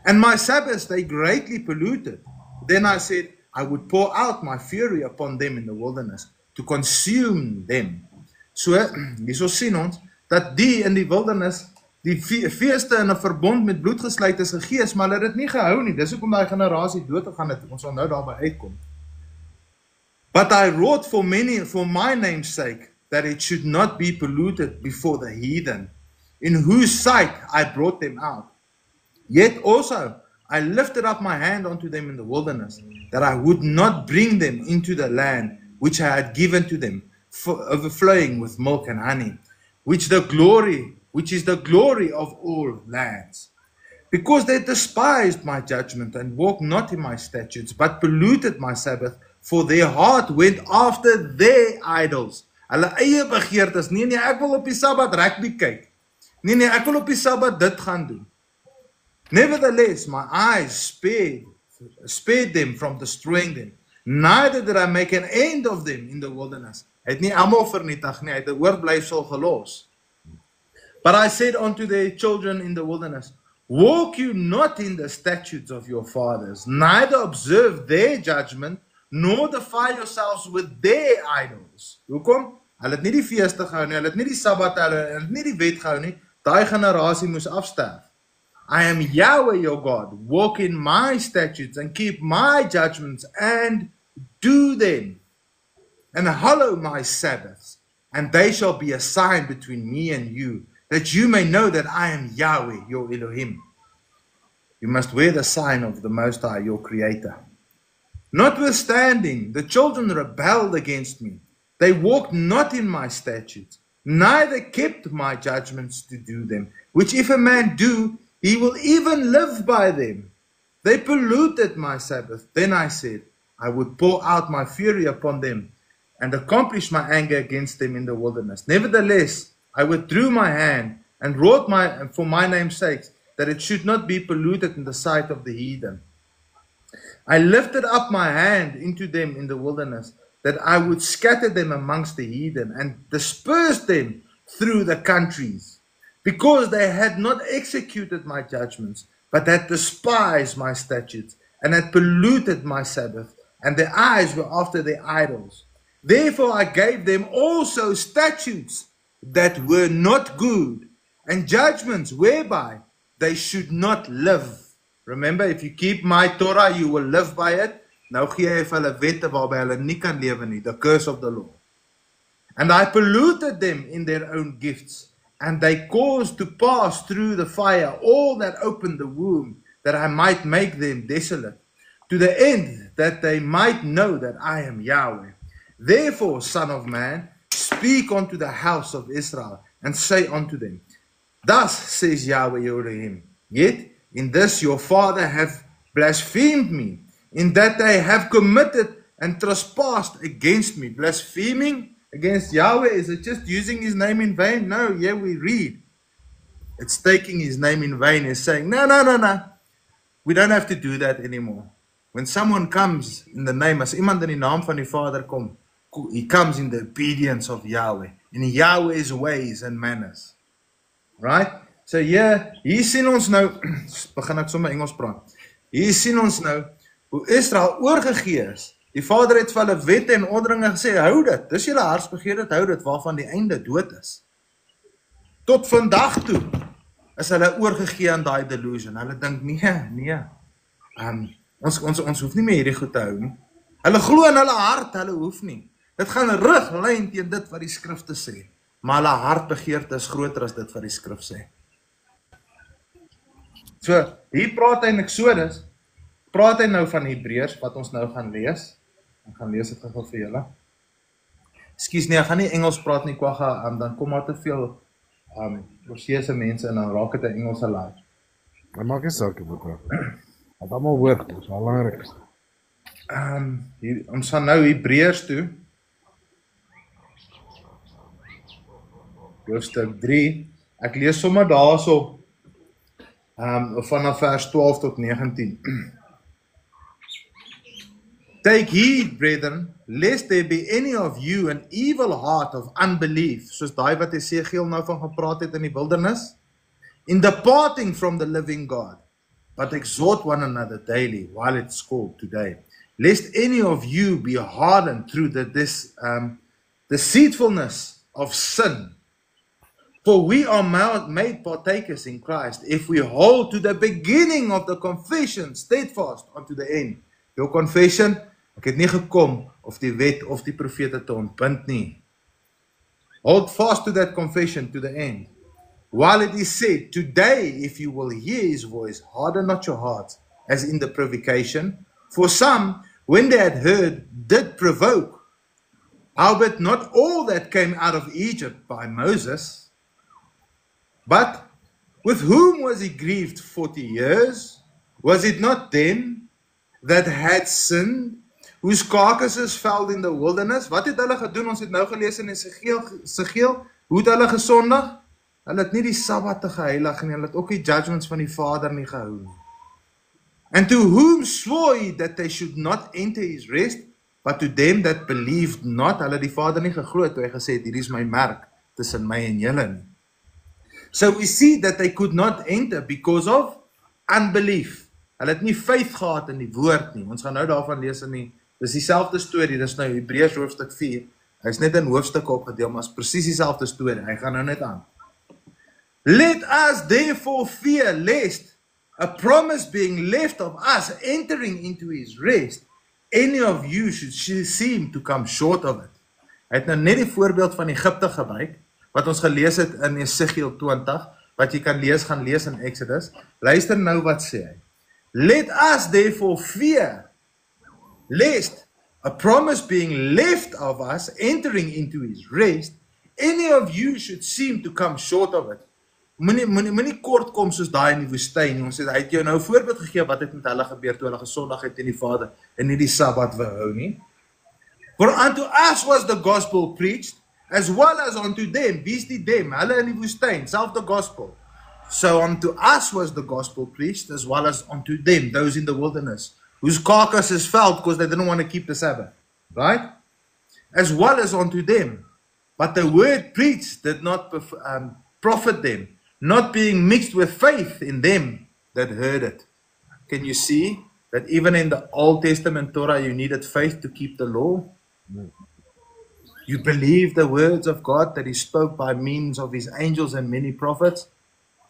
And my Sabbaths they greatly polluted. Then I said, I would pour out my fury upon them in the wilderness, to consume them. So, hierso sien ons, dat die in die wildernis, die feeste in 'n verbond met bloed gesluit is gegees, maar hulle het dit nie gehou nie. Dis hoekom daai generasie dood gegaan het. Ons sal nou daarby uitkom. But I wrought for my name's sake, that it should not be polluted before the heathen, in whose sight I brought them out. Yet also I lifted up my hand unto them in the wilderness, that I would not bring them into the land which I had given to them, overflowing with milk and honey, which is the glory of all lands. Because they despised my judgment and walked not in my statutes, but polluted my Sabbath, for their heart went after their idols. Hulle eie begeertes, nee, ek wil op die Sabbat rugby kyk. Nee, ek wil op die Sabbat dit gaan doen. Nevertheless, my eyes spared them from destroying them. Neither did I make an end of them in the wilderness. Hy het nie almal vernietig nie, hy het 'n oorblyfsel gelos. But I said unto their children in the wilderness, walk you not in the statutes of your fathers, neither observe their judgment, nor defile yourselves with their idols. Hoekom? Hulle het nie die feeste gehou nie, hulle het nie die Sabbat, hulle het nie die wet gehou nie. Daai generasie moes afsterf. I am Yahweh your God, walk in my statutes and keep my judgments and do them, and hallow my Sabbaths, and they shall be a sign between me and you, that you may know that I am Yahweh your Elohim. You must wear the sign of the Most High, your Creator. Notwithstanding, the children rebelled against me. They walked not in my statutes, neither kept my judgments to do them, which if a man do, he will even live by them. They polluted my Sabbath. Then I said, I would pour out my fury upon them and accomplish my anger against them in the wilderness. Nevertheless, I withdrew my hand and wrought for my name's sake, that it should not be polluted in the sight of the heathen. I lifted up my hand into them in the wilderness, that I would scatter them amongst the heathen and disperse them through the countries, because they had not executed my judgments, but had despised my statutes, and had polluted my Sabbath, and their eyes were after their idols. Therefore I gave them also statutes that were not good, and judgments whereby they should not live. Remember, if you keep my Torah, you will live by it. Nou gee hy vir hulle wette waarby hulle nie kan lewe nie, the curse of the law. And I polluted them in their own gifts, and they caused to pass through the fire all that opened the womb, that I might make them desolate, to the end that they might know that I am Yahweh. Therefore, Son of Man, speak unto the house of Israel, and say unto them, Thus says Yahweh your Elohim, yet in this your father have blasphemed me, in that they have committed and trespassed against me. Blaspheming against Yahweh, is it just using his name in vain? No, here we read. It's taking his name in vain. It's saying, no. We don't have to do that anymore. when someone comes in the name, as iemand in die naam van die Vader kom, he comes in the obedience of Yahweh, in Yahweh's ways and manners. Right? So hier sien ons nou, begin ek sommer Engels praat, hier sien ons nou, hoe Israel oorgegee is. Die Vader het vir hulle wette en ordeninge gesê, hou dit, dis julle hartsbegeerte, hou dit, waarvan die einde dood is. Tot vandag toe is hulle oorgegee aan daai delusion. Hulle dink, nee, ons hoef nie meer hierdie goed te hou nie. Hulle glo in hulle hart, hulle hoef nie. Dit gaan riglyn teen dit wat die skrifte sê, maar hulle hartbegeerte is groter as dit wat die skrif sê. So, hier praat hy in Exodus, praat hy nou van Hebreërs, wat ons nou gaan lees. Ek gaan lees dit gou vir julle. Ekskuus nie, ek gaan nie Engels praat nie, kwagga, dan kom maar te veel Oseese mense en dan raak dit 'n Engelse laai. Dan maak jy saak met wat almal hoor, dit is belangrik. Ons gaan nou Hebreërs toe. Hoofstuk 3. Ek lees sommer daarso vanaf vers 12 tot 19. Take heed, brethren, lest there be any of you an evil heart of unbelief, soos daai wat Esegiel nou van gepraat het in die wildernis, in departing from the living God, but exhort one another daily, while it's called today, lest any of you be hardened through this deceitfulness of sin. For we are made partakers in Christ, if we hold to the beginning of the confession steadfast unto the end. Your confession, ek het nie gekom of die wet of die profete te ontbind nie. Hold fast to that confession to the end. While it is said, today, if you will hear his voice, harden not your hearts, as in the provocation. For some, when they had heard, did provoke. Howbeit not all that came out of Egypt by Moses. But with whom was he grieved 40 years? Was it not them that had sinned, whose carcasses fell in the wilderness? Wat het hulle gedoen? Ons het nou gelees in Esegiel. Hoe het hulle gesondig? Hulle het nie die Sabbat geheilig nie, hulle het ook die judgments van die Vader nie gehou nie. And to whom swore he that they should not enter his rest, but to them that believed not? Hulle het die Vader nie geglo toe hy gesê het, hier is my merk tussen my en julle nie. So we see that they could not enter because of unbelief. Hulle het nie faith gehad in die woord nie. Ons gaan nou daarvan lees in dis dieselfde storie, dis nou Hebreërs hoofstuk 4. Hy is net in hoofstukke opgedeel, maar is presies dieselfde storie. Hy gaan nou net aan. Let us therefore fear, lest a promise being left of us entering into his rest, any of you should seem to come short of it. Hy het nou net die voorbeeld van Egipte gebruik, wat ons gelees het in Esegiel 20, wat jy kan lees, gaan lees in Exodus. Luister nou wat sê hy. Let us therefore fear, lest a promise being left of us entering into his rest, any of you should seem to come short of it. Moenie kort kom soos daai in die woestyn nie. Ons het, hy het jou nou 'n voorbeeld gegee wat het met hulle gebeur toe hulle gesondig het teen die Vader en nie die Sabbat wou hou nie. For unto us was the gospel preached, as well as unto them. Wie's die them? Hulle in die woestyn, self the gospel. So unto us was the gospel preached, as well as unto them, those in the wilderness, whose carcasses fell because they didn't want to keep the Sabbath. Right? As well as unto them. But the word preached did not profit them, not being mixed with faith in them that heard it. Can you see that even in the Old Testament Torah you needed faith to keep the law? No. You believe the words of God that he spoke by means of his angels and many prophets?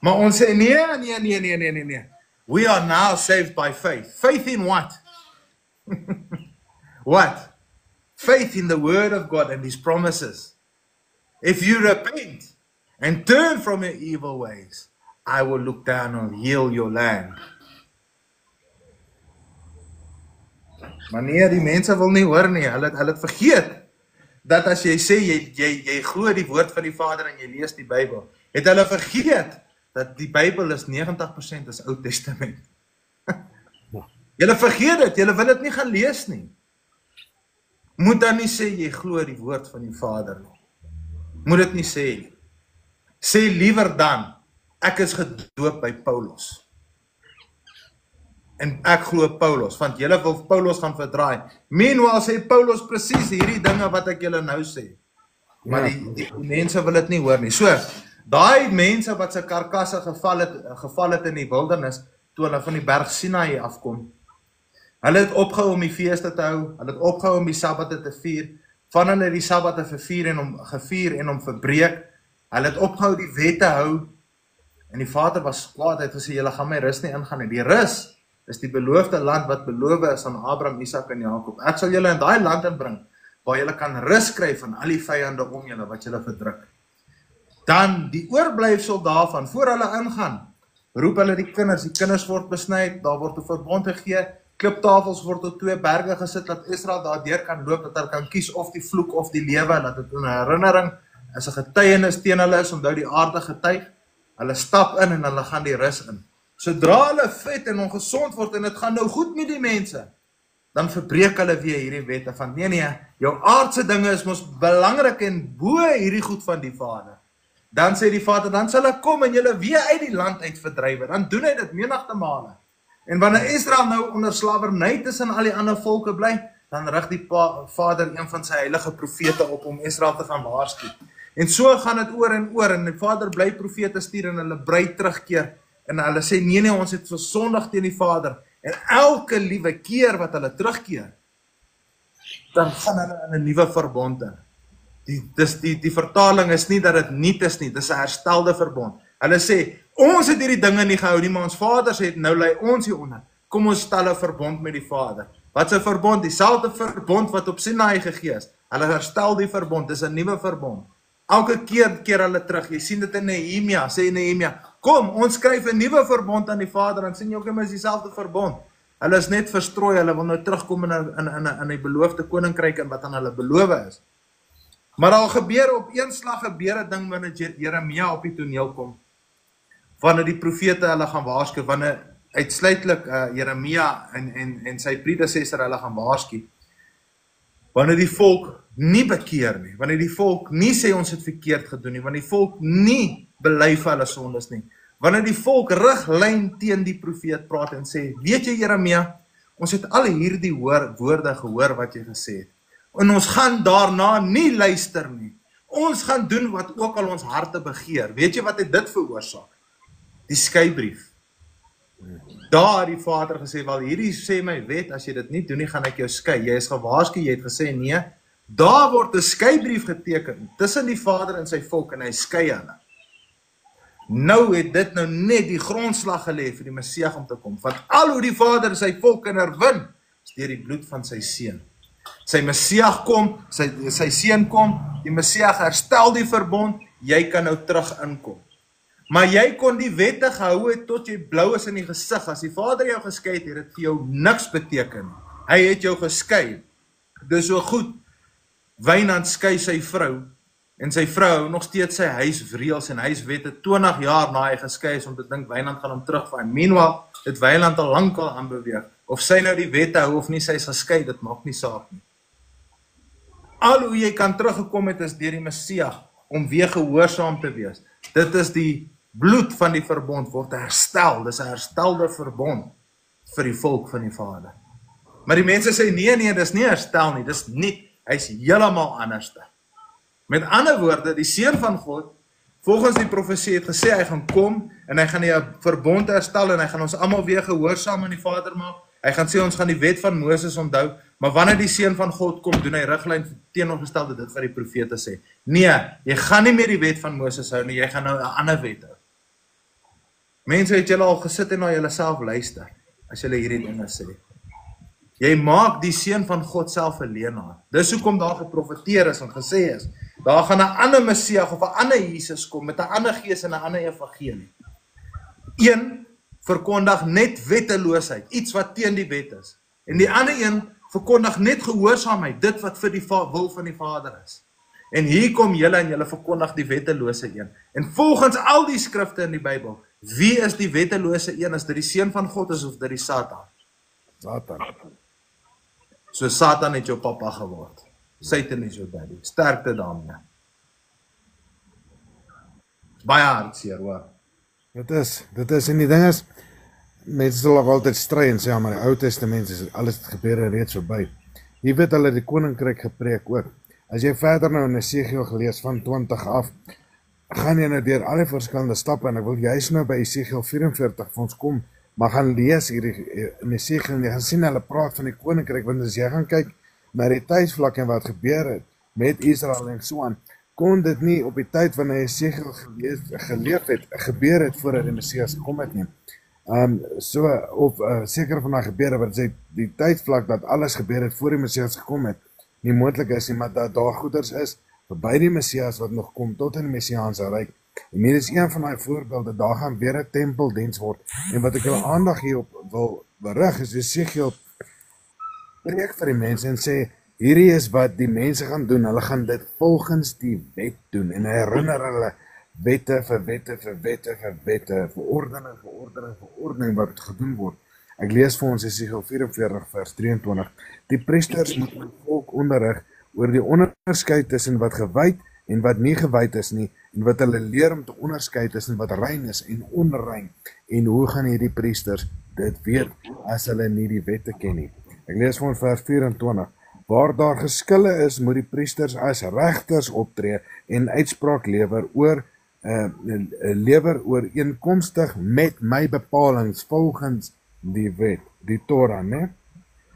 Maar ons sê nee. We are now saved by faith. Faith in what? What? Faith in the word of God and his promises. If you repent and turn from your evil ways, I will look down and heal your land. Maar nee, die mense wil nie hoor nie. Hulle het vergeet dat as jy sê, jy glo die woord van die Vader en jy lees die Bybel, het hulle vergeet dat die Bybel is 90% is Ou Testament. Julle vergeet dit, julle wil dit nie gaan lees nie. Moet dan nie sê, jy glo die woord van die Vader nie. Moet dit nie sê nie. Sê liewer dan, ek is gedoop by Paulus. en ek glo Paulus, want julle wil Paulus gaan verdraai. Meanwhile sê Paulus presies hierdie dinge wat ek julle nou sê. Maar die mense wil dit nie hoor nie. So, daai mense wat se karkasse geval het in die wildernis, toe hulle van die berg Sinaï afkom, hulle het opgehou om die feeste te hou, hulle het opgehou om die Sabbate te vier, van hulle die Sabbate gevier en hom verbreek, hulle het opgehou die wette hou, en die Vader was kwaad, hy het gesê, julle gaan my rus nie ingaan nie. Die rus is die beloofde land wat beloof is aan Abraham, Isak en Jakob. Ek sal julle in daai land inbring, waar julle kan rus kry van al die vyande om julle, wat julle verdruk. Dan die oorblyfsel daarvan, voor hulle ingaan, roep hulle die kinders word besny, daar word 'n verbond gegee, kliptafels word op 2 berge gesit, dat Israel daardeur kan loop, dat hulle kan kies of die vloek of die lewe, dat dit 'n herinnering is 'n getuienis teen hulle is, onthou die aarde getuig, hulle stap in en hulle gaan die rus in. Sodra hulle vet en ongesond word en dit gaan nou goed met die mense, dan verbreek hulle weer hierdie wette van nee, jou aardse dinge is mos belangrik en bo hierdie goed van die Vader. Dan sê die Vader, dan sal ek kom en julle weer uit die land uit verdrywe. Dan doen hy dit menigte male. En wanneer Israel nou onder slawerny tussen al die ander volke bly, dan rig die Vader een van sy heilige profete op om Israel te gaan waarsku. En so gaan dit oor en die Vader bly profete stuur en hulle bly terugkeer. En hulle sê nee, ons het versondig teen die Vader. En elke liewe keer wat hulle terugkeer, dan gaan hulle in 'n nuwe verbond in. Die vertaling is nie dat dit niet is nie, dis 'n herstelde verbond. Hulle sê, ons het hierdie dinge nie gehou nie, maar ons vaders het, nou lê ons hieronder. Kom ons stel 'n verbond met die Vader. Wat 'n verbond? Dieselfde verbond wat op Sinaï gegee is. Hulle herstel die verbond, dis 'n nuwe verbond. Elke keer hulle terug. Jy sien dit in Nehemia, sê Nehemia, kom, ons skryf 'n nuwe verbond aan die Vader, dan sien jy ook is dieselfde verbond. Hulle is net verstrooi, hulle wil nou terugkom in die beloofde koninkryk en wat aan hulle beloof is. Maar al gebeur op een slag 'n ding wanneer Jeremia op die toneel kom. Wanneer die profete hulle gaan waarsku, wanneer uitsluitlik Jeremia en sy predecessor hulle gaan waarsku. Wanneer die volk nie bekeer nie, wanneer die volk nie sê ons het verkeerd gedoen nie, wanneer die volk nie bely vir hulle sondes nie, wanneer die volk riglyn teen die profeet praat en sê, weet jy Jeremia, ons het al hierdie woorde gehoor wat jy gesê het, en ons gaan daarna nie luister nie, ons gaan doen wat ook al ons harte begeer, weet jy wat het dit veroorsaak? Die skeibrief. Daar die Vader gesê, wel hierdie sê my wet, as jy dit nie doen nie, gaan ek jou skei. Jy is gewaarsku, jy het gesê nee. Daar word 'n skeibrief geteken tussen die Vader en sy volk en hy skei hulle. Nou het dit nou net die grondslag gelê vir die Messias om te kom. Want al hoe die Vader sy volk kan herwin, is deur die bloed van sy seun. Sy Messias kom, sy seun kom, die Messias herstel die verbond, jy kan nou terug inkom. Maar jy kon die wette gehou het tot jy blou is in die gesig. As die Vader jou geskei het, het dit vir jou niks beteken. Hy het jou geskei. Dis so goed. Wynand skei sy vrou, en sy vrou nog steeds sy huisreëls en huiswette 20 jaar na hy geskei is om te dink Wynand gaan hom terugvaai. Meanwhile, het Wynand al lankal aanbeweeg. Of sy nou die wette hou of nie, sy is geskei, dit maak nie saak nie. Al hoe jy kan teruggekom het is deur die Messias om weer gehoorsaam te wees. Dit is die bloed van die verbond word herstel. Dis 'n herstelde verbond vir die volk van die Vader. Maar die mense sê nee, dis nie herstel nie, dis nie. Hy's heeltemal anderste. Met ander woorde, die seun van God, volgens die profesie het gesê hy gaan kom en hy gaan die verbond herstel en hy gaan ons almal weer gehoorsaam aan die Vader maak. Hy gaan sê ons gaan die wet van Moses onthou, maar wanneer die seun van God kom, doen hy riglyn teenoorgestelde dit wat die profete sê. Nee, jy gaan nie meer die wet van Moses hou nie, jy gaan nou 'n ander wet hou. Mense, het julle al gesit en na julleself luister, as julle hierdie dinge sê. Jy maak die seun van God self 'n leenaar. Dis hoekom daar geprofeteer is en gesê is, daar gaan 'n ander Messias of 'n ander Jesus kom met 'n ander gees en 'n ander evangelie. Een verkondig net wetteloosheid, iets wat teen die wet is. En die ander een verkondig net gehoorsaamheid, dit wat vir die wil van die Vader is. En hier kom julle en julle verkondig die wettelose een. En volgens al die skrifte in die Bybel, wie is die wettelose een? Is dit die seun van God is of dit die Satan? Satan. So Satan het jou pappa geword. Satan is jou daddy. Sterkte daarmee. Baie hartseer, hoor. Dit is, en die ding is, mense sal nog altyd stry en sê, ja, maar die Ou Testament is alles het gebeur reeds verby. Jy weet hulle die koninkryk gepreek ook. As jy verder nou in Esegiel gelees van 20 af, gaan jy nou deur al die verskillende stappe en ek wil juist nou by Esegiel 44 vir ons kom, maar gaan lees hierdie in Esegiel en jy gaan sien hulle praat van die koninkryk, want as jy gaan kyk na die tydsvlak en wat gebeur het met Israel en so aan, kon dit nie op die tyd wanneer Esegiel geleef het, gebeur het voordat die Messias gekom het nie. Seker van daai gebeure wat sê die tydvlak dat alles gebeur het voor die Messias gekom het, nie moontlik is nie, maar dat daar goeders is verby die Messias wat nog kom tot in die Messiaanse ryk. En hier is een van daai voorbeelde, daar gaan weer 'n tempeldiens word. En wat ek julle aandag hierop wil berig is Esegiel preek vir die mense en sê hierdie is wat die mense gaan doen. Hulle gaan dit volgens die wet doen en herinner hulle wette vir wette vir wette vir wette, verordening wat gedoen word. Ek lees vir ons Esegiel 44 vers 23. Die priesters moet my volk onderrig oor die onderskeid tussen wat gewyd en wat nie gewyd is nie, en wat hulle leer om te onderskei tussen wat rein is en onrein. En hoe gaan hierdie priesters dit weet as hulle nie die wette ken nie? Ek lees vir ons vers 24. Waar daar geskille is, moet die priesters as regters optree en uitspraak lewer ooreenkomstig met my bepalings volgens die wet, die Torah, né?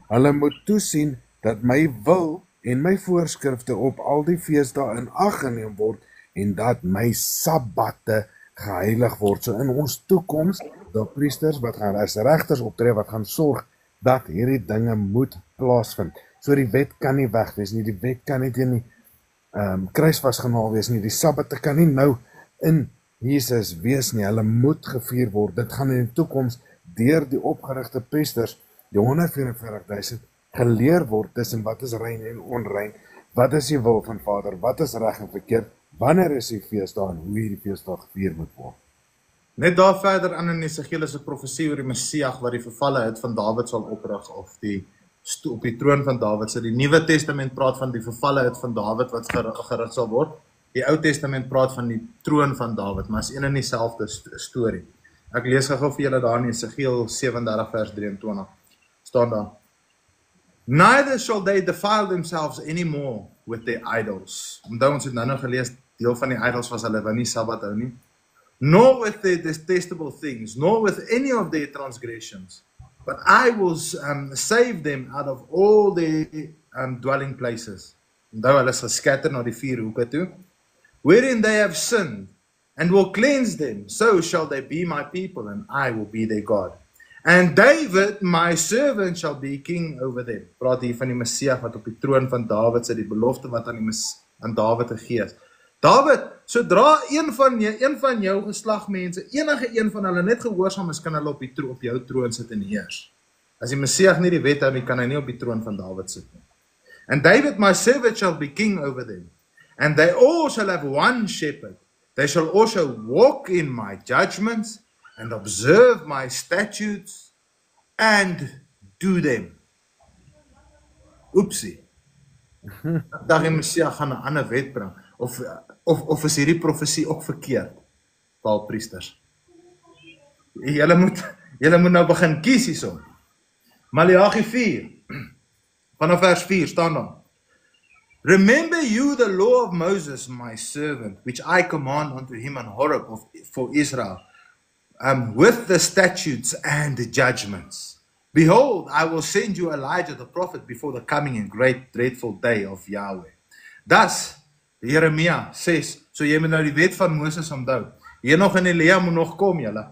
Hulle moet toesien dat my wil en my voorskrifte op al die feesdae in ag geneem word en dat my sabbatte geheilig word. So in ons toekoms, daar priesters wat gaan as regters optree, wat gaan sorg dat hierdie dinge moet plaasvind. So die wet kan nie weg wees nie, die wet kan nie teen die kruis vasgenaal wees nie, die sabbatte kan nie nou in Jesus wees nie, hulle moet gevier word. Dit gaan in die toekoms deur die opgerigte priesters, die 144,000, geleer word tussen wat is rein en onrein, wat is die wil van Vader, wat is reg en verkeerd, wanneer is die feesdag en hoe hierdie feesdag gevier moet word. Net daar verder aan in Esegiel is 'n profesie oor die Messias wat die vervalle het van Dawid sal oprig, of op die troon van Dawid. So die Nuwe Testament praat van die vervalle het van Dawid wat gerig sal word. Die Ou Testament praat van die troon van Dawid, maar is een en dieselfde storie. Ek lees gou vir julle daar in Esegiel 37 vers 23. Staan daar: Neither shall they defile themselves anymore with their idols. Onthou ons het nou gelees, deel van die idols was hulle wou nie Sabbat hou nie. Nor with their detestable things, nor with any of their transgressions. But I will save them out of all their dwelling places. Onthou hulle is geskatter na die 4 hoeke toe. Wherein they have sinned, and will cleanse them, so shall they be my people, and I will be their God. And David, my servant, shall be king over them. Praat hier van die Messias wat op die troon van Dawid sit, die belofte wat aan Dawid gegee is. Dawid, sodra een van jou geslagmense, enige een van hulle net gehoorsaam is, kan hulle op jou troon sit en heers. As die Messias nie die wet hou nie, kan hy nie op die troon van Dawid sit nie. And David, my servant, shall be king over them. And they all shall have one shepherd. They shall also walk in my judgments and observe my statutes and do them. Oepsie. Dat die Messias gaan 'n ander wet bring. Of is hierdie profesie ook verkeerd? Priesters. Julle moet nou begin kies hierso. Maleagi 4. Vanaf vers 4 staan daar: Remember you the law of Moses, my servant, which I command unto him on Horeb for Israel, with the statutes and the judgments. Behold, I will send you Elijah the prophet before the coming and great dreadful day of Yahweh. Thus, Jeremia 6, so jy moet nou die wet van Moses onthou. Hier nog in Elia moet nog kom, julle.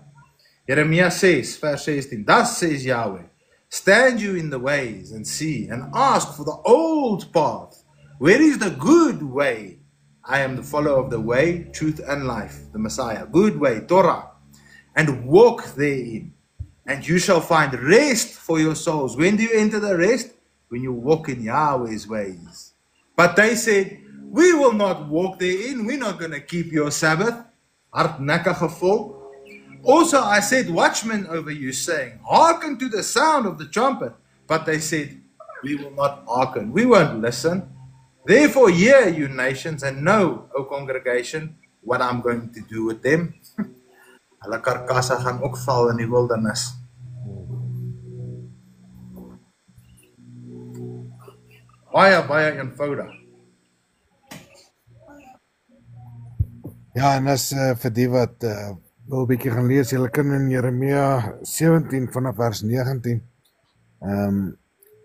Jeremia 6, vers 16. Thus says Yahweh, stand you in the ways and see, and ask for the old path. Where is the good way? I am the follower of the way, truth and life, the Messiah. Good way, Torah. And walk therein. And you shall find rest for your souls. When do you enter the rest? When you walk in Yahweh's ways. But they said, we will not walk therein. We're not going to keep your Sabbath. Hardnekkige volk. Also I set watchmen over you, saying, hearken to the sound of the trumpet. But they said, we will not hearken. We won't listen. Therefore hear, you nations, and know, O congregation, what I'm going to do with them. Hulle karkasse gaan ook val in die wildernis. Baie eenvoudig. Ja, en as vir die wat wil 'n bietjie gaan lees, julle kan in Jeremia 17 vanaf vers 19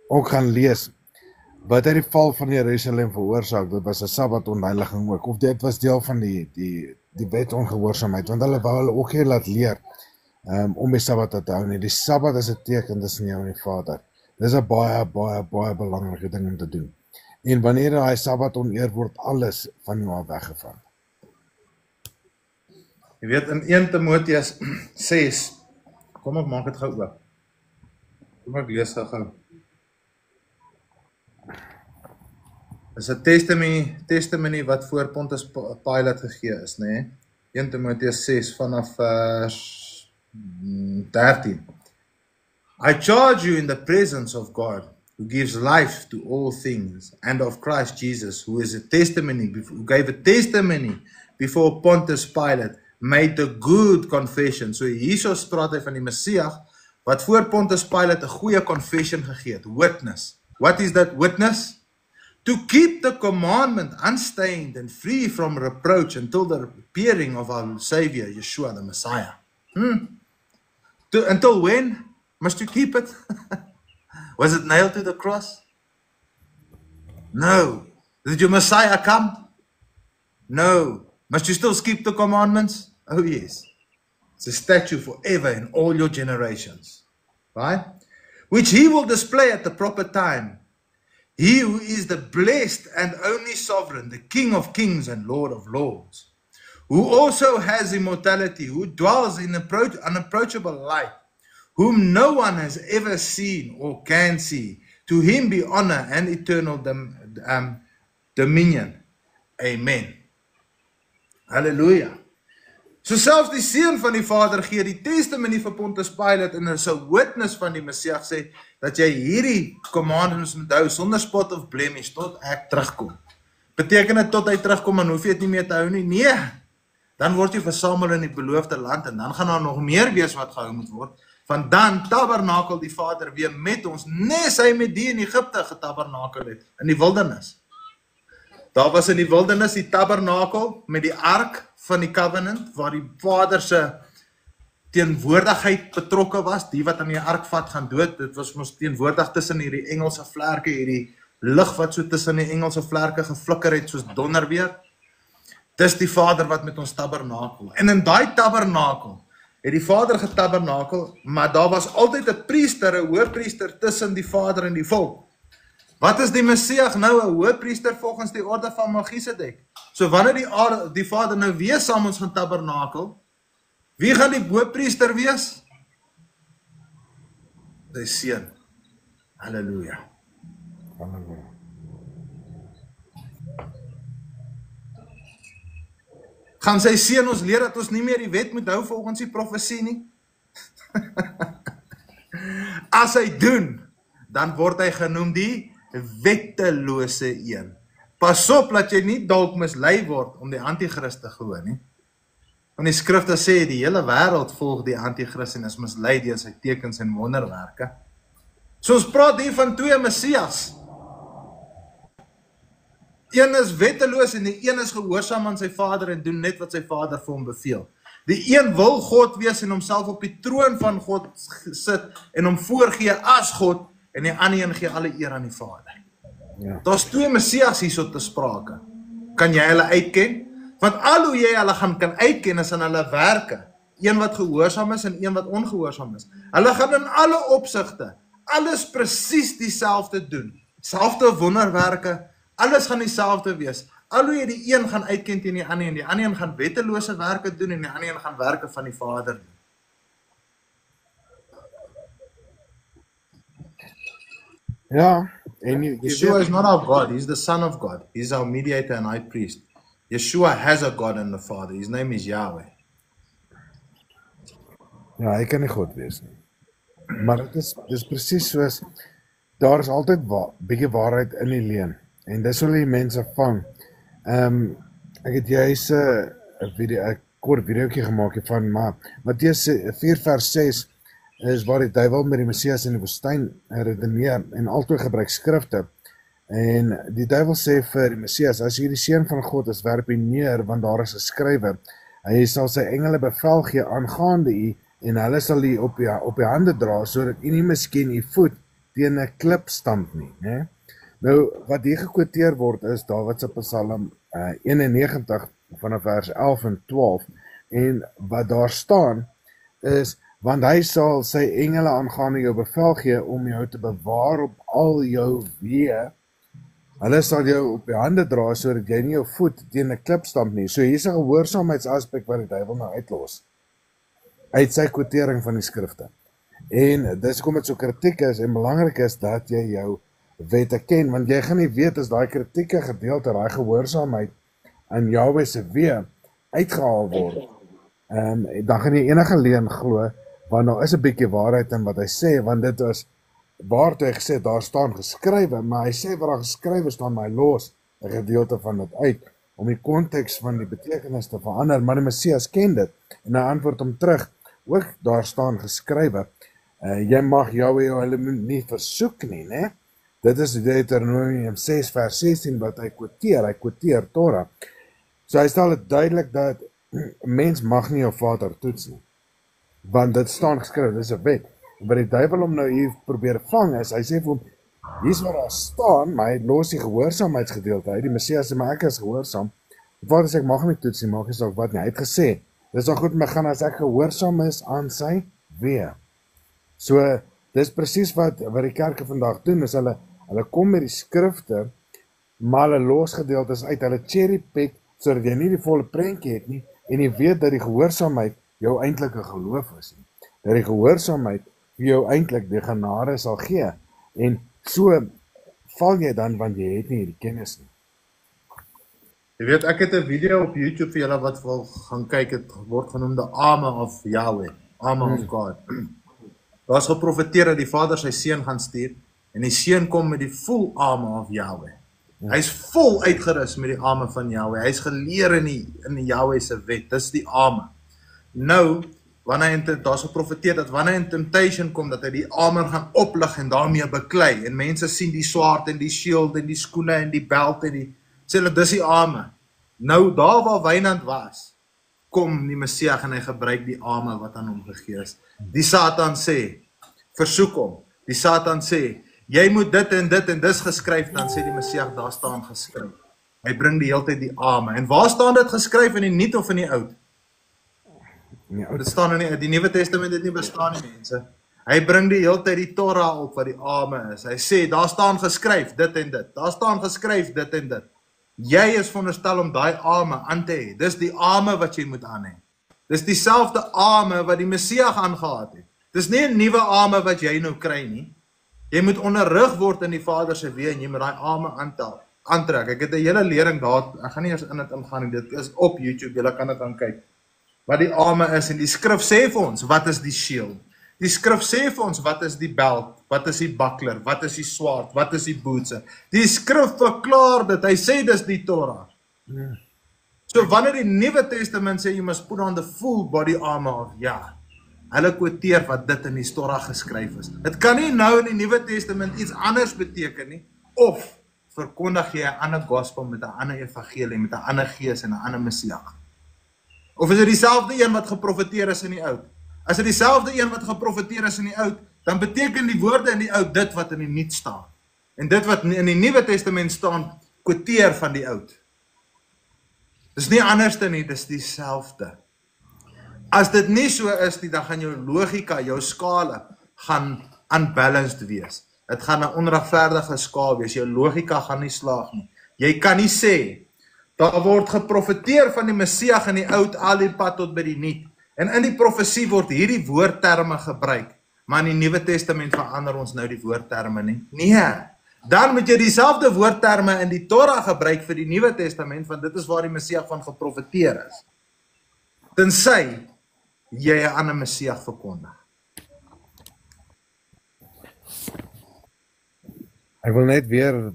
ook gaan lees. Wat het die val van Jerusalem veroorsaak? Dit was 'n Sabbat onheiliging ook, of dit was deel van die wet ongehoorsaamheid, want hulle wou hulle ook hier laat leer om die Sabbat te hou nie. Die Sabbat is 'n teken tussen jou en die Vader. Dis 'n baie belangrike ding om te doen. En wanneer daai Sabbat oneer word, alles van jou af weggevat. Jy weet in 1 Timoteus 6, kom ek maak dit gou oop. Kom ek lees gou. Is 'n testimony wat voor Pontius Pilate gegee is, né? 1 Timoteus 6 vanaf vers 13. I charge you in the presence of God, who gives life to all things, and of Christ Jesus, who gave a testimony before Pontius Pilate, made a good confession. So hierso praat hy van die Messias wat voor Pontius Pilate 'n goeie confession gegee het, witness. What is that witness? To keep the commandment unstained and free from reproach until the appearing of our Savior, Yeshua the Messiah. Until when must you keep it? Was it nailed to the cross? No. Did your Messiah come? No. Must you still keep the commandments? Oh yes. It's a statue forever in all your generations. Right? Which he will display at the proper time. He who is the blessed and only sovereign, the King of kings and Lord of lords, who also has immortality, who dwells in unapproachable light, whom no one has ever seen or can see. To him be honor and eternal dominion. Amen. Hallelujah. So selfs die seun van die Vader gee die testimony vir Pontius Pilate en is 'n witness van die Messias, sê dat jy hierdie commandments moet hou sonder spot of blemish tot ek terugkom. Beteken dit tot hy terugkom en hoef jy dit nie meer te hou nie? Nee. Dan word jy versamel in die beloofde land en dan gaan daar nog meer wees wat gehou moet word. Want dan tabernakel die Vader weer met ons, nes hy met die in Egipte getabernakel het in die wildernis. Daar was in die wildernis die tabernakel met die ark van die covenant, waar die Vader se teenwoordigheid betrokke was, die wat aan die ark vat gaan dood. Dit was ons teenwoordig tussen hierdie engelse vlerke, hierdie lig wat so tussen die engelse vlerke geflikker het soos donderweer. Dis die Vader wat met ons tabernakel. En in daai tabernakel het die Vader getabernakel, maar daar was altyd 'n priester, 'n hoëpriester tussen die Vader en die volk. Wat is die Messias nou? 'n hoëpriester volgens die orde van Melchisedek. So wanneer die Vader nou weer saam ons gaan tabernakel, wie gaan die hoëpriester wees? Sy seun. Halleluja. Halleluja. Gaan sy seun ons leer dat ons nie meer die wet moet hou volgens die profesie nie? As hy doen, dan word hy genoem die wettelose een. Pas op dat jy nie dalk mislei word om die antichrist te glo nie. Want die skrifte sê die hele wêreld volg die antichrist en is mislei deur sy tekens en wonderwerke. So ons praat hier van twee Messias. Een is wetteloos en die een is gehoorsaam aan sy Vader en doen net wat sy Vader vir hom beveel. Die een wil God wees en homself op die troon van God sit en hom voorgee as God, en die ander een gee alle eer aan die Vader. Ja. Daar's twee Messias hierso te sprake. Kan jy hulle uitken? Want al hoe jy hulle kan uitken is aan hulle werke. Een wat gehoorsaam is en een wat ongehoorsaam is. Hulle gaan in alle opsigte alles presies dieselfde doen. Selfde wonderwerke, alles gaan dieselfde wees. Al hoe jy die een gaan uitken teen die ander en die ander een gaan wettelose werke doen en die ander een gaan werke van die Vader doen. Ja, en Yeshua is not our God, he's the Son of God. He's our mediator and high priest. Yeshua has a God and a Father. His name is Yahweh. Ja, hy kan nie God wees nie. Maar dit is presies soos, daar is altyd bietjie waarheid in die leuen. En dis hoe die mense vang. Ek het juis 'n kort videoetjie gemaak van Matteus 4 vers 6 is waar die duiwel met die Messias in die woestyn redeneer en altyd gebruik skrifte En die duiwel sê vir die Messias, as jy die seun van God is, werp hy neer, want daar is geskrywe, hy sal sy engele bevel gee aangaande u, en hulle sal u op die hande dra, sodat u nie miskien u voet teen 'n klip stamp nie, né? Nou, wat hier gekwoteer word is Dawid se Psalm 91 vanaf vers 11 en 12, en wat daar staan is, want hy sal sy engele aangaande jou bevel gee om jou te bewaar op al jou weë. Hulle sal jou op die hande dra, sodat jy nie jou voet teen 'n klip stamp nie. So hier is 'n gehoorsaamheidsaspek wat die duiwel nou uitlos, uit sy kwotering van die skrifte. En dis hoekom dit so kritiek is, en belangrik is dat jy jou wette ken, want jy gaan nie weet as daai kritieke gedeelte, daai gehoorsaamheid aan Jahwe se weë uitgehaal word, dan gaan jy enige leuen glo, want daar is 'n bietjie waarheid in wat hy sê, want dit is waartoe hy gesê, daar staan geskrywe, maar hy sê wat daar geskrywe staan, maar hy los 'n gedeelte van dit uit, om die konteks van die betekenis te verander, maar die Messias ken dit, en hy antwoord hom terug, ook daar staan geskrywe, jy mag Jahwe jou element nie versoek nie, né? Dit is Deuteronomium 6 vers 16 wat hy kwoteer Torah. So hy stel dit duidelik dat mens mag nie jou vader toets nie, want dit staan geskryf, dit is 'n wet. Wat die duiwel hom nou hier probeer vang is, hy sê vir hom, hier's wat daar staan, maar hy los die gehoorsaamheidsgedeelte uit. Die Messias sê, maar ek is gehoorsaam. Die vader sê, ek mag nie toets nie, maak nie saak wat nie. Hy het gesê, dis al goed met gaan as ek gehoorsaam is aan sy weë. So, dis presies wat die kerke vandag doen, is hulle kom met die skrifte, maar hulle los gedeeltes uit, hulle cherry-pick, sodat jy nie die volle prentjie het nie, en jy weet dat die gehoorsaamheid jou eintlike geloof is nie. Dat die gehoorsaamheid vir jou eintlik die genade sal gee, en so val jy dan, want jy het nie die kennis nie. Jy weet, ek het 'n video op YouTube vir julle wat wil gaan kyk, het word genoem the Armor of Yahweh, Armor of God. Daar is geprofeteer dat die Vader sy seun gaan stuur, en die seun kom met die full armor of Yahweh. Hy is vol uitgerus met die armor van Yahweh. Hy is geleer in die Yahweh se wet. Dis die armor. Nou, daar's geprofeteer dat wanneer 'n temptation kom, dat hy die armor gaan oplig en daarmee beklei. En mense sien die swaard en die shield en die skoene en die belt en sê hulle, dis die armor. Nou, daar waar Wynand was, kom die Messias en hy gebruik die armor wat aan hom gegee is. Die Satan sê, versoek hom. Die Satan sê, jy moet dit en dis geskryf, dan sê die Messias, daar staan geskryf. Hy bring die hele tyd die arme. En waar staan dit geskryf, in die Nuut of in die Oud? Dit staan in die Nuwe Testament, dit nie bestaan nie, mense. Hy bring die hele tyd die Torah op wat die arme is. Hy sê, daar staan geskryf, dit en dit. Daar staan geskryf, dit en dit. Jy is veronderstel om daai arme aan te hê. Dis die arme wat jy moet aan hê. Dis dieselfde arme wat die Messias aangehad het. Dis nie 'n nuwe arme wat jy nou kry nie. Jy moet onderrig word in die Vader se weë en jy moet daai arme aantrek. Ek het 'n hele lering daar, ek gaan nie eers in dit ingaan nie. Dit is op YouTube, julle kan dit gaan kyk. Wat die arme is, en die skrif sê vir ons, wat is die shield? Die skrif sê vir ons, wat is die belt? Wat is die buckler? Wat is die swaard? Wat is die bootse? Die skrif verklaar dit. Hy sê dis die Torah. So wanneer die Nuwe Testament sê, you must put on the full body armor of Yah. Hulle quoteer wat dit in die Torah geskryf is. Dit kan nie nou in die Nuwe Testament iets anders beteken nie, of verkondig jy 'n ander gospel met 'n ander evangelie, met 'n ander gees en 'n ander Messias. Of is dit dieselfde een wat geprofeteer is in die Oud? As dit dieselfde een wat geprofeteer is in die Oud, dan beteken die woorde in die Oud dit wat in die Nuut staan. En dit wat in die Nuwe Testament staan, quoteer van die Oud. Dis nie anderste nie, dis dieselfde. As dit nie so is nie, dan gaan jou logika, jou skale, gaan unbalanced wees. Dit gaan 'n onregverdige skaal wees, jou logika gaan nie slaag nie. Jy kan nie sê, daar word geprofeteer van die Messias in die Oud, al die pad tot by die Nuut. En in die profesie word hierdie woordterme gebruik, maar in die Nuwe Testament verander ons nou die woordterme nie. Nee, dan moet jy dieselfde woordterme in die Torah gebruik vir die Nuwe Testament, want dit is waar die Messias van geprofeteer is. Tensy jy 'n ander Messias verkondig. Ek wil net weer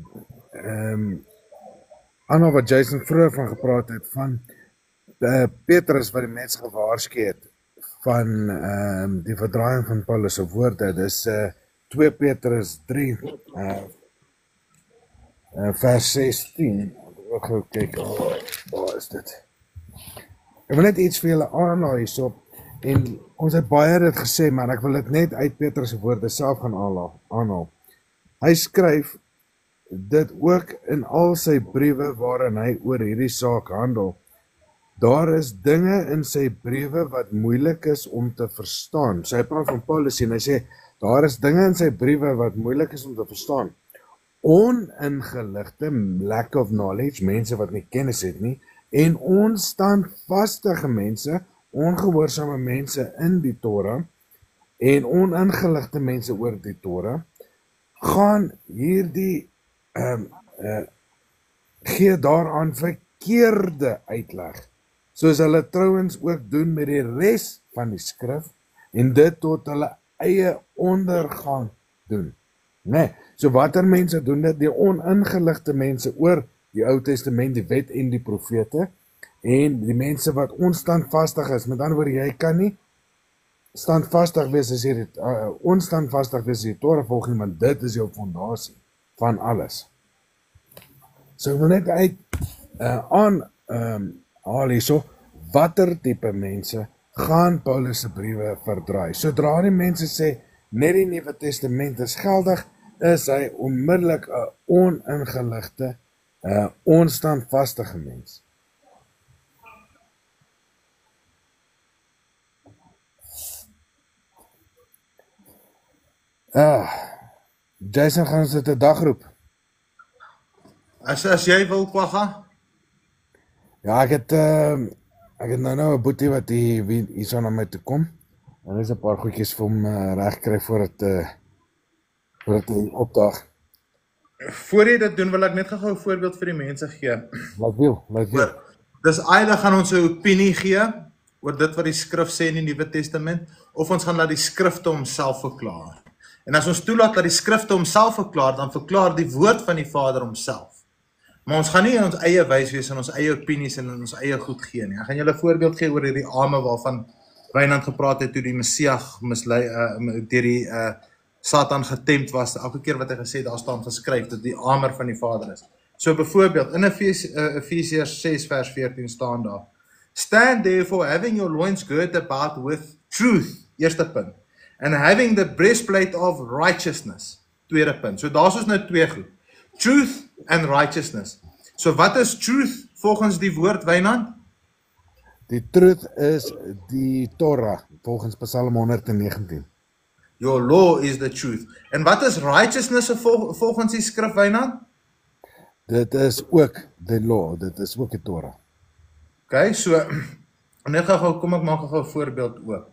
aan wat Jason vroeër van gepraat het, van Petrus wat die mens gewaarsku het van die verdraaiing van Paulus se woorde. Dis 2 Petrus 3 vers 16. Ek gaan kyk, waar is dit? Ek wil net iets vir julle aanhaal hierso, en ons het baie dit gesê, maar ek wil dit net uit Petrus se woorde self gaan aanhaal. Hy skryf dit ook in al sy briewe waarin hy oor hierdie saak handel. Daar is dinge in sy briewe wat moeilik is om te verstaan. So hy praat van Paulus en hy sê, daar is dinge in sy briewe wat moeilik is om te verstaan. Oningeligte, lack of knowledge, mense wat nie kennis het nie, en onstandvastige mense, ongehoorsame mense in die Torah, en oningeligte mense oor die Torah, gaan hierdie gee daaraan verkeerde uitleg, soos hulle trouwens ook doen met die res van die skrif, en dit tot hulle eie ondergang doen. Nee, so watter mense doen dit? Die oningeligte mense oor die Ou Testament, die wet en die profete, en die mense wat onstandvastig is. Met ander woorde, jy kan nie standvastig wees as jy onstandvastig wees as jy Torah volg nie, want dit is jou fondasie van alles. So ek wil net uit haal hierso, watter tipe mense gaan Paulus se briewe verdraai. Sodra die mense sê, net die Nuwe Testament is geldig, is hy onmiddellik 'n oningeligte, onstandvastige mens. Jason, gaan ons dit 'n dag roep? As jy wil, Kwagga? Ja, ek het nou 'n boetie wat hier so na my toe kom. En is 'n paar goedjies vir hom reg kry voordat hy opdaag. Voor jy dit doen, wil ek net gou 'n voorbeeld vir die mense gee. Wat wil? Dis either gaan ons 'n opinie gee oor dit wat die skrif sê in die Nuwe Testament, of ons gaan laat die skrifte homself verklaar. En as ons toelaat dat die skrifte homself verklaar, dan verklaar die woord van die Vader homself. Maar ons gaan nie in ons eie wys wees en ons eie opinies en in ons eie goed gee nie. Ek gaan julle 'n voorbeeld gee oor hierdie arme waarvan Wynand gepraat het toe die Messias deur die Satan getempt was. Elke keer wat hy gesê daar staan geskryf dat die armer van die Vader is. So byvoorbeeld in Efesiërs 6 vers 14 staan daar: Stand therefore having your loins girt about with truth, eerste punt, and having the breastplate of righteousness, tweede punt. So daar's ons nou twee goed. Truth and righteousness. So wat is truth volgens die woord, Wynand? Die truth is die Torah volgens Psalm 119. Your law is the truth. En wat is righteousness volgens die skrif, Wynand? Dit is ook die law, dit is ook die Torah. Okay, so net gou kom ek maak gou 'n voorbeeld ook.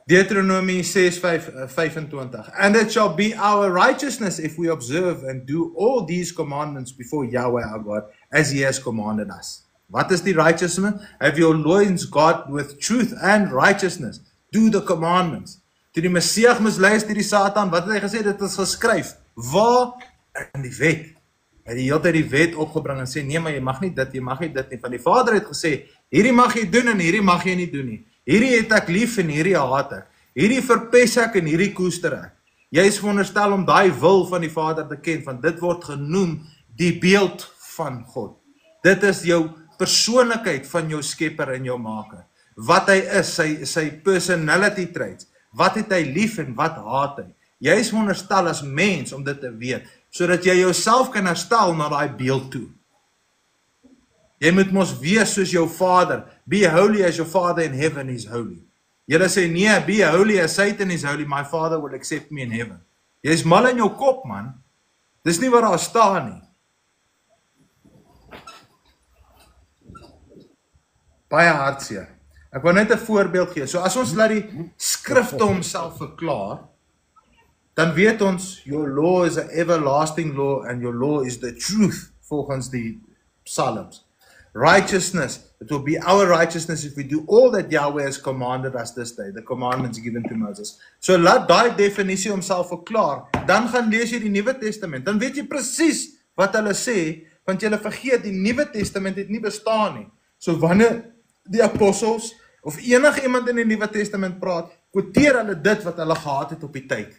Deuteronomy 6:25. And it shall be our righteousness if we observe and do all these commandments before Yahweh our God, as he has commanded us. Wat is die righteousness? Have your loins girt with truth and righteousness. Do the commandments. Toe die Messias misleid deur die Satan, wat het hy gesê? Dit is geskryf. Waar? In die wet. Hy het die hele tyd die wet opgebring en sê, nee, maar jy mag nie dit nie, want die Vader het gesê, hierdie mag jy doen en hierdie mag jy nie doen nie. Hierdie het ek lief en hierdie haat ek. Hierdie verpes ek en hierdie koester ek. Jy is veronderstel om daai wil van die Vader te ken, want dit word genoem die beeld van God. Dit is jou persoonlikheid van jou skepper en jou maker. Wat hy is, sy personality traits. Wat het hy lief en wat haat hy? Jy is veronderstel as mens om dit te weet, sodat jy jouself kan herstel na daai beeld toe. Jy moet mos wees soos jou Vader. Be holy as your Father in heaven is holy. Julle sê nee, be holy as Satan is holy, my Father will accept me in heaven. Jy is mal in jou kop, man. Dis nie wat daar staan nie. Baie hartseer. Ek wil net 'n voorbeeld gee. So as ons laat die skrifte homself verklaar, dan weet ons, your law is an everlasting law and your law is the truth, volgens die Psalms. Righteousness, it will be our righteousness if we do all that Yahweh has commanded us this day, the commandments given to Moses. So laat daai definisie homself verklaar, dan gaan lees jy die Nuwe Testament, dan weet jy presies wat hulle sê, want jy vergeet, die Nuwe Testament het nie bestaan nie. So wanneer die apostels, of enige iemand in die Nuwe Testament praat, quoteer hulle dit wat hulle gehad het op die tyd.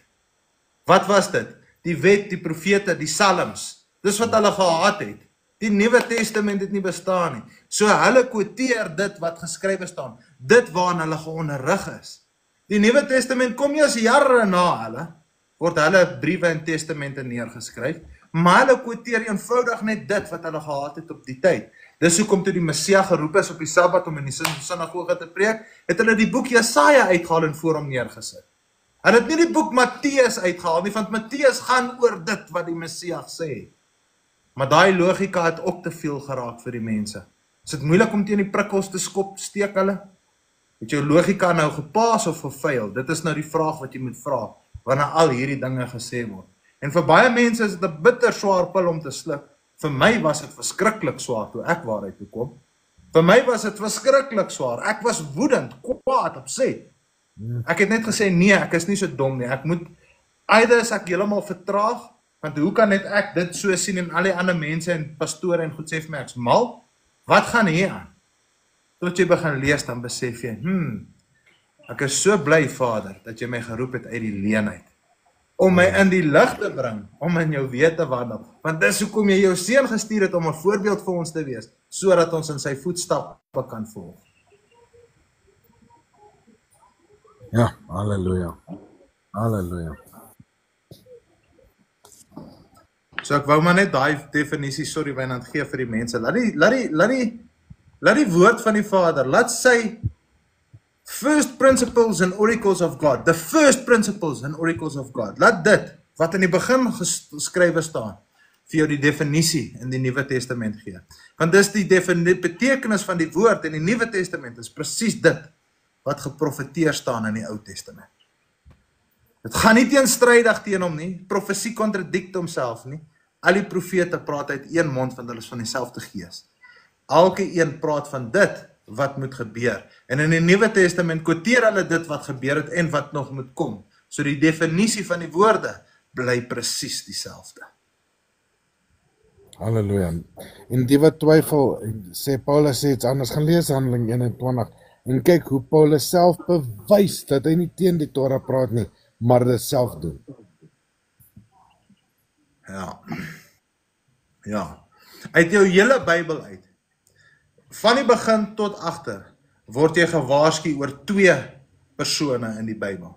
Wat was dit? Die wet, die profete, die psalms, Dis wat hulle gehaat het. Die Nuwe Testament het nie bestaan nie. So hulle quoteer dit wat geskrywe staan. Dit waaraan hulle geonderrig is. Die Nuwe Testament kom eers jare na hulle, word hulle briewe en testamente neergeskryf, maar hulle quoteer eenvoudig net dit wat hulle gehad het op die tyd. Dis hoekom toe die Messia geroep is op die Sabbat om in die sinagoge te preek, het hulle die boek Jesaja uitgehaal en voor hom neergesit. Hulle het nie die boek Matteus uitgehaal nie, want Matteus gaan oor dit wat die Messia sê. Maar daai logika het ook te veel geraak vir die mense. Is dit moeilik om teen die prikkels te steek hulle? Het jou logika nou gepaas of gefail? Dit is nou die vraag wat jy moet vra, wanneer al hierdie dinge gesê word. En vir baie mense is dit 'n bitter swaar pil om te sluk. Vir my was dit verskriklik swaar toe ek waaruit toe kom. Vir my was dit verskriklik swaar. Ek was woedend, kwaad, opset. Ek het net gesê, nee, ek is nie so dom nie. Ek moet, either is ek heeltemal vertraag, want hoe kan net ek dit so sien en al die ander mense en pastore en goed sê vir my, ek's mal? Wat gaan hier aan? Tot jy begin lees, dan besef jy, ek is so bly, Vader, dat jy my geroep het uit die leenheid. Om my in die lig te bring, om in jou weë te wandel. Want dis hoekom jy jou seun gestuur het om 'n voorbeeld vir ons te wees, sodat ons in sy voetstappe kan volg. Ja, halleluja. Halleluja. So ek wou maar net daai definisie, sorry Wynand, gee vir die mense. Laat die woord van die Vader, laat sy first principles and oracles of God, the first principles and oracles of God, laat dit, wat in die begin geskrywe staan, vir jou die definisie in die Nuwe Testament gee. Want dis die betekenis van die woord in die Nuwe Testament, is presies dit, wat geprofeteer staan in die Ou Testament. Dit gaan nie teenstrydig teen hom nie, profesie kontradikte homself nie, al die profete praat uit een mond, want hulle is van dieselfde gees. Elke een praat van dit, wat moet gebeur. En in die Nuwe Testament quoteer hulle dit wat gebeur het en wat nog moet kom. So die definisie van die woorde bly presies dieselfde. Halleluja. En die wat twyfel, sê Paulus sê iets anders, gaan lees Handeling 21, en kyk hoe Paulus self bewys, dat hy nie teen die Torah praat nie, maar dit self doen. Ja. Uit jou hele Bybel uit, van die begin tot agter, word jy gewaarsku oor 2 persone in die Bybel.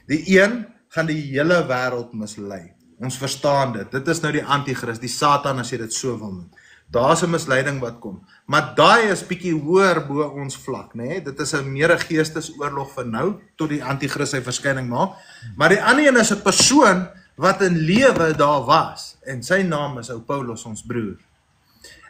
Die een gaan die hele wêreld mislei. Ons verstaan dit. Dit is nou die Antichrist, die Satan as jy dit so wil noem. Daar's 'n misleiding wat kom. Maar daai is bietjie hoër bo ons vlak, né? Dit is 'n meer geestesoorlog vir nou tot die Antichrist sy verskyning maak. Maar die ander een is 'n persoon wat in lewe daar was en sy naam is ou Paulus, ons broer.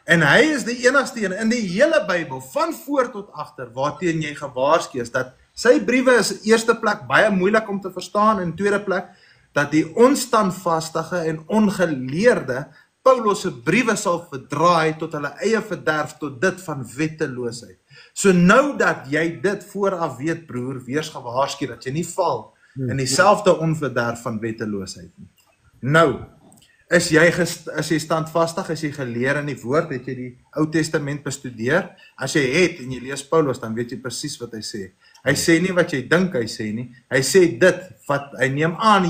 En hy is die enigste een in die hele Bybel van voor tot agter waarteen jy gewaarsku is dat sy briewe is in eerste plek baie moeilik om te verstaan en in tweede plek dat die onstandvastige en ongeleerde Paulus se briewe sal verdraai tot hulle eie verderf, tot dit van wetteloosheid. So nou dat jy dit vooraf weet, broer, wees gewaarsku dat jy nie val in dieselfde onverderf van wetteloosheid nie. Nou, is jy standvastig, is jy geleer in die woord, het jy die Ou Testament bestudeer? As jy het en jy lees Paulus, dan weet jy presies wat hy sê. Hy sê nie wat jy dink hy sê nie, hy sê dit wat hy neem aan,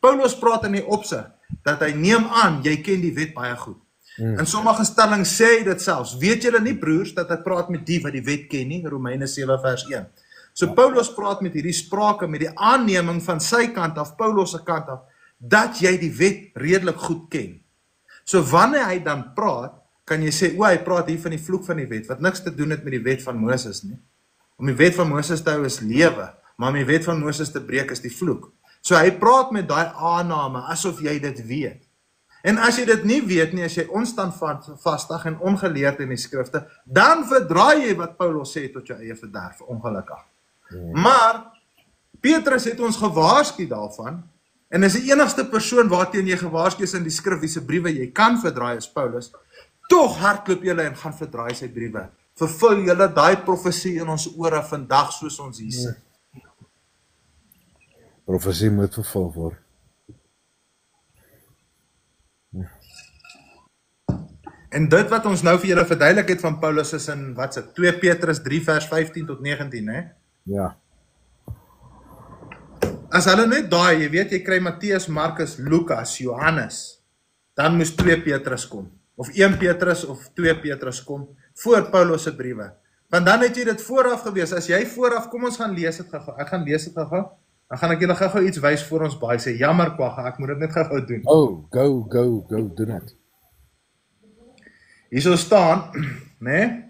Paulus praat in die opsig, dat hy neem aan, jy ken die wet baie goed. In sommige stellings sê hy dit selfs, weet julle nie broers, dat hy praat met die wat die wet ken nie, Romeine 7 vers 1. So Paulus praat met hierdie sprake, met die aanneming van sy kant af, Paulus se kant af, dat jy die wet redelik goed ken. So wanneer hy dan praat, kan jy sê, hy praat hier van die vloek van die wet, wat niks te doen het met die wet van Moses nie. Om die wet van Moses te hou is lewe, maar om die wet van Moses te breek is die vloek. So hy praat met daai aanname, asof jy dit weet. En as jy dit nie weet nie, as jy onstandvastig en ongeleerd in die skrifte, dan verdraai jy wat Paulus sê tot jou eie verderf, ongelukkig. Maar, Petrus het ons gewaarsku daarvan, en is die enigste persoon waarteen jy gewaarsku is in die skrif, wie se briewe jy kan verdraai is Paulus, tog hardloop julle en gaan verdraai sy briewe. Vervul julle daai profesie in ons ore vandag soos ons hier sit. Profesie moet vervul word. En dit wat ons nou vir julle verduidelik het van Paulus is in, wat is 2 Petrus 3 vers 15 tot 19, hè? Ja. As hulle net daai, jy weet, jy kry Matteus, Markus, Lukas, Johannes, dan moes 2 Petrus kom, of 1 Petrus of 2 Petrus kom, voor Paulus se briewe. Want dan het jy dit vooraf gewees, as jy vooraf, kom ons gaan lees dit gou, ek gaan lees dit gou, dan gaan ek julle gou iets wys voor ons baie, sê, jammer Kwagga, ek moet dit net gou doen. Oh, go, doen het. Hierso staan, né?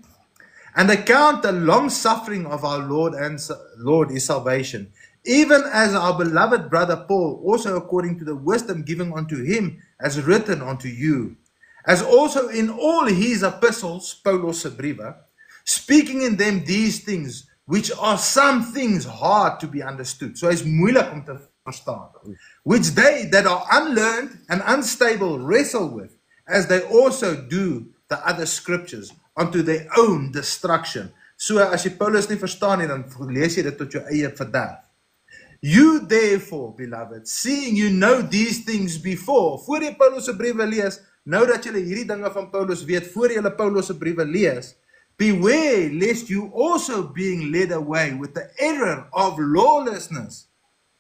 And account the long suffering of our Lord and Lord is salvation, even as our beloved brother Paul, also according to the wisdom given unto him, has written unto you, as also in all his epistles, Paulus se briewe, speaking in them these things, which are some things hard to be understood. So is moeilik om te verstaan. Which they that are unlearned and unstable wrestle with, as they also do the other scriptures, unto their own destruction. So as jy Paulus nie verstaan nie, dan lees jy dit tot jou eie verderf. You therefore, beloved, seeing you know these things before, voor jy Paulus se briewe lees, nou dat jy hierdie dinge van Paulus weet, voor jy Paulus se briewe lees, beware lest you also being led away with the error of lawlessness,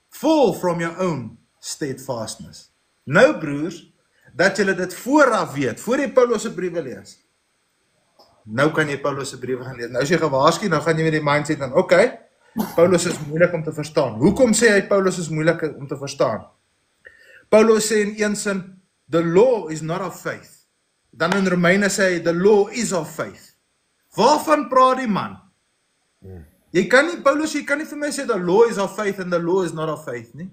fall from your own steadfastness. Nou broers, dat jy dit vooraf weet, voor jy Paulus se briewe lees, nou kan jy Paulus se briewe gaan lees. Nou as jy gewaarsku, nou gaan jy met die mindset dan, okay, Paulus is moeilik om te verstaan. Hoekom sê hy Paulus is moeilik om te verstaan? Paulus sê in een sin, the law is not of faith. Dan in Romeine sê hy, the law is of faith. Waarvan praat die man? Jy kan nie, Paulus, jy kan nie vir my sê, the law is of faith and the law is not of faith, nie?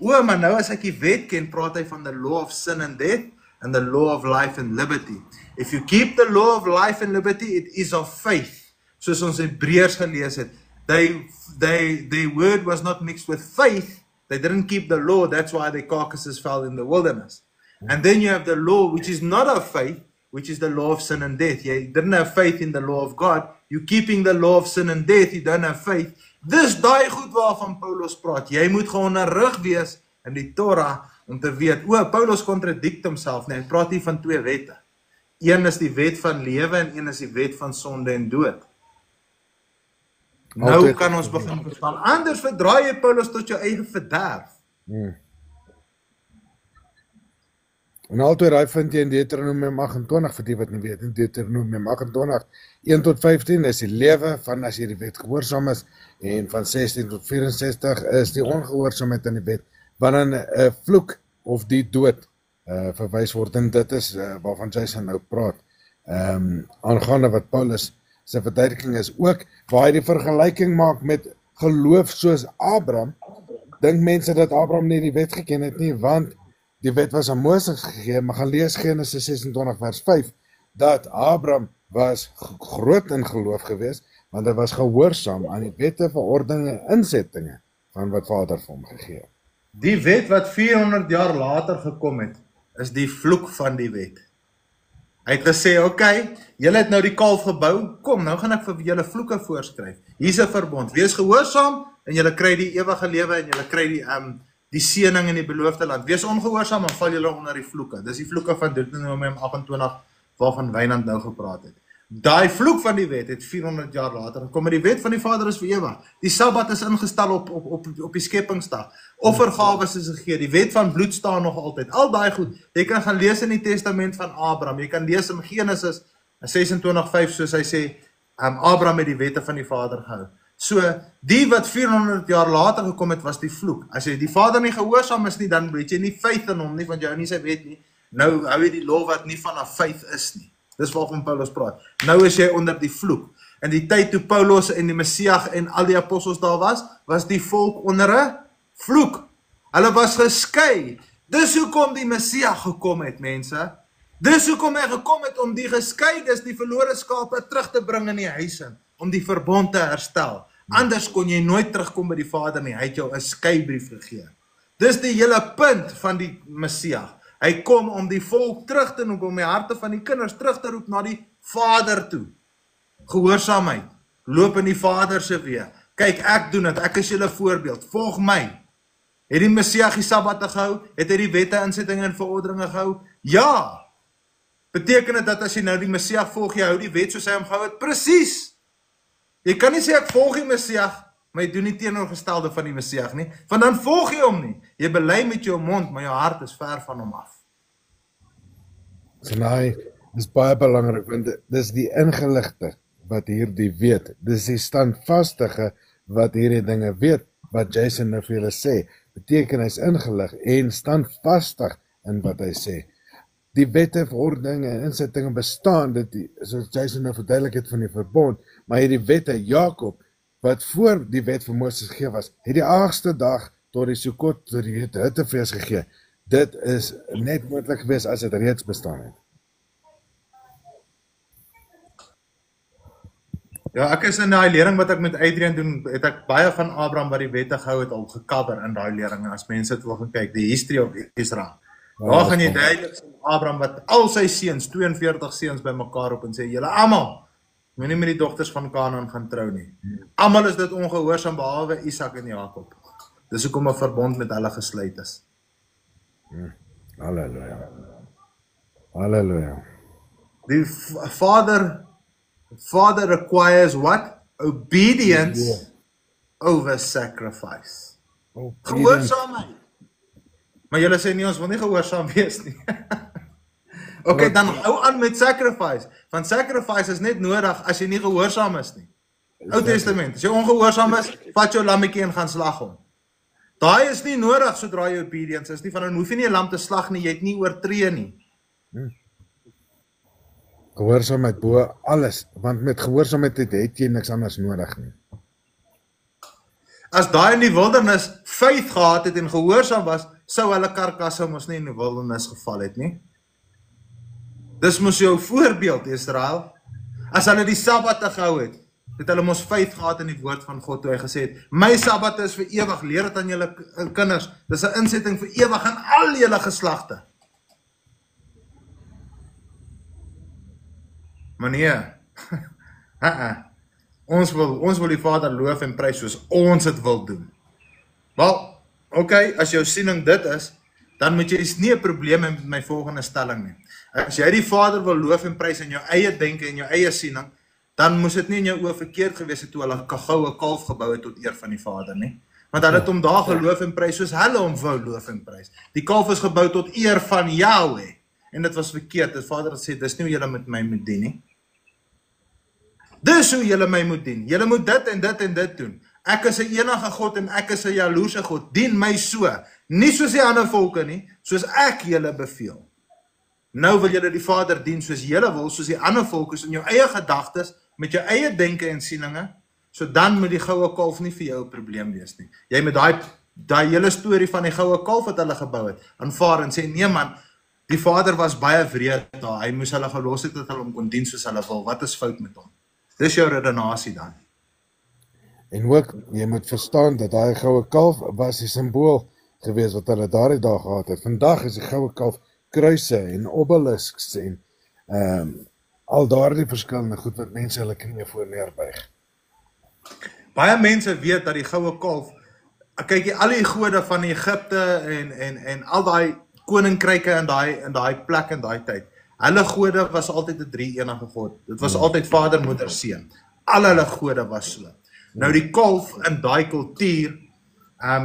Maar nou as ek die wet ken, praat hy van the law of sin and death, and the law of life and liberty. If you keep the law of life and liberty, it is of faith. Soos ons in Hebreërs gelees het, their word was not mixed with faith, they didn't keep the law, that's why their carcasses fell in the wilderness. And then you have the law which is not of faith, which is the law of sin and death. You didn't have faith in the law of God, you're keeping the law of sin and death, you don't have faith. Dis daai goed waarvan Paulus praat, jy moet geonderrig wees in die Torah, om te weet, Paulus contradict homself, nee, hy praat hier van 2 wette. Een is die wet van lewe en een is die wet van sonde en dood. Nou kan ons begin verstaan, anders verdraai jy Paulus tot jou eie verderf. En altyd daai vind jy in Deuteronomium 28, vir die wat nie weet, in Deuteronomium 28, 1 tot 15 is die lewe van as jy die wet gehoorsaam is, en van 16 tot 64 is die ongehoorsaamheid aan die wet, wanneer 'n vloek of die dood verwys word, en dit is waarvan Jason nou praat, aangaande wat Paulus sy verduideliking is, ook waar hy die vergelyking maak met geloof soos Abraham. Dink mense dat Abraham nie die wet geken het nie, want die wet was aan Moses gegee, maar gaan lees Genesis 26 vers 5, dat Abraham was groot in geloof gewees, want hy was gehoorsaam aan die wette, verordeninge en insettinge van wat Vader vir hom gegee het. Die wet wat 400 jaar later gekom het, is die vloek van die wet. Hy het gesê, okay, julle het nou die kalf gebou, kom, nou gaan ek vir julle vloeke voorskryf. Hier is 'n verbond, wees gehoorsaam, en julle kry die ewige lewe, en julle kry die seëning in die beloofde land. Wees ongehoorsaam, en val julle onder die vloeke. Dis die vloeke van Deuteronomium 28, waarvan Wynand nou gepraat het. Daai vloek van die wet het 400 jaar later gekom, maar die wet van die Vader is vir ewig. Die Sabbat is ingestel op die skepingsdag. Offergawes is gegee, die wet van bloed staan nog altyd. Al daai goed, jy kan gaan lees in die testament van Abraham, jy kan lees in Genesis 26:5, soos hy sê, Abraham het die wette van die Vader gehou. So, die wat 400 jaar later gekom het, was die vloek. As jy die Vader nie gehoorsaam is nie, dan weet jy nie faith in hom nie, want jy hou nie sy wet nie. Nou hou jy die law wat nie van 'n faith is nie. Dis waarvan Paulus praat. Nou is jy onder die vloek. In die tyd toe Paulus en die Messias en al die apostels daar was die volk onder 'n vloek. Hulle was geskei. Dis hoekom die Messias gekom het, mense. Dis hoekom hy gekom het om die geskeides, die verlore skape terug te bring in die huis in, om die verbond te herstel. Anders kon jy nooit terugkom by die Vader nie. Hy het jou 'n skeibrief gegee. Dis die hele punt van die Messias. Hy kom om die volk terug te roep, om die harte van die kinders terug te roep na die Vader toe. Gehoorsaamheid, loop in die Vader se weë. Kyk, ek doen dit, ek is julle voorbeeld, volg my. Het die Messias die Sabbat gehou? Het hy die wette, insettinge en verordeninge gehou? Ja. Beteken dit dat as jy nou die Messias volg, jy hou die wet soos hy hom gehou het? Presies. Jy kan nie sê ek volg die Messias, maar jy doen nie teenoorgestelde van die Messias nie, want dan volg jy hom nie. Jy bely met jou mond, maar jou hart is ver van hom af. Sinai is baie belangrik, want dis die ingeligte wat hierdie weet. Dis die standvastige wat hierdie dinge weet, wat Jason nou vir julle sê. Beteken hy's ingelig en standvastig in wat hy sê. Die wette, verordeninge en insettinge bestaan, soos Jason nou verduidelik het van die verbond, maar hierdie wette, Jakob, wat voor die wet vir Moses gegee was, het die 8ste dag tot die Sukkot, tot die hittefees gegee. Dit is net moontlik gewees as dit reeds bestaan het. Ja, ek is in daai lering wat ek met Adrian doen, het ek baie van Abraham wat die wette gehou het al gecover in daai lering, en as mense dit wil gaan kyk, die history of Israel. Daar gaan jy duidelik sien Abraham wat al sy seuns, 42 seuns bymekaar op en sê, julle almal, moenie met die dogters van Kanaan gaan trou nie. Almal is dit ongehoorsaam behalwe Isak en Jakob. Dis hoekom 'n verbond met hulle gesluit is. Halleluja. Halleluja. Die Father requires what? Obedience over sacrifice. Gehoorsaamheid. Maar julle sê nie, ons wil nie gehoorsaam wees nie. Okay, dan hou aan met sacrifice. Want sacrifice is net nodig as jy nie gehoorsaam is nie. Ou Testament, as jy ongehoorsaam is, vat jou lammetjie en gaan slag hom. Daai is nie nodig sodra jy obedience is nie, van dan hoef jy nie 'n lam te slag nie, jy het nie oortree nie. Gehoorsaamheid bo alles, want met gehoorsaamheid het jy niks anders nodig nie. As daai in die wildernis faith gehad het en gehoorsaam was, sou hulle karkasse mos nie in die wildernis geval het nie. Dis mos jou voorbeeld, Israel. As hulle die Sabbat gehou het hulle mos faith gehad in die woord van God toe hy gesê het, my Sabbat is vir ewig, leer dit aan julle kinders, dis 'n insetting vir ewig aan al julle geslagte. Maar nee, ons wil die Vader loof en prys soos ons het wil doen. Wel, okay, as jou siening dit is, dan moet jy nie 'n probleem hê met my volgende stelling nie. As jy die Vader wil loof en prys in jou eie denke en jou eie siening, dan moes dit nie in jou oë verkeerd gewees het toe hulle 'n goue kalf gebou het tot eer van die Vader nie. Want hulle het hom daar geloof en prys soos hulle hom wou loof en prys. Die kalf is gebou tot eer van Yahweh. En dit was verkeerd. Die Vader het sê, dis nie hoe julle met my moet dien nie. Dis hoe julle my moet dien. Julle moet dit en dit en dit doen. Ek is 'n enige God en ek is 'n jaloerse God. Dien my so. Nie soos die ander volke nie, soos ek julle beveel. Nou wil julle die Vader dien soos julle wil, soos die ander volke, in jou eie gedagtes, met jou eie denke en sieninge, so dan moet die goue kalf nie vir jou 'n probleem wees nie. Jy moet daai hele storie van die goue kalf wat hulle gebou het, aanvaar en sê, nee man, die Vader was baie wreed daar, hy moes hulle gelos het dat hulle hom kon dien soos hulle wil, wat is fout met hom? Dis jou redenasie dan. En ook, jy moet verstaan dat daai goue kalf was die simbool gewees wat hulle daardie dag gehad het. Vandag is die goue kalf kruise en obelisks en al daardie verskillende goed wat mense hulle knieë voor neerbuig. Baie mense weet dat die goue kalf, kyk jy al die gode van Egipte en al daai koninkryke in daai plek in daai tyd. Hulle gode was altyd 'n drie-enige God. Dit was altyd Vader, Moeder, Seun. Al hulle gode was so. Nou die kalf in daai kultuur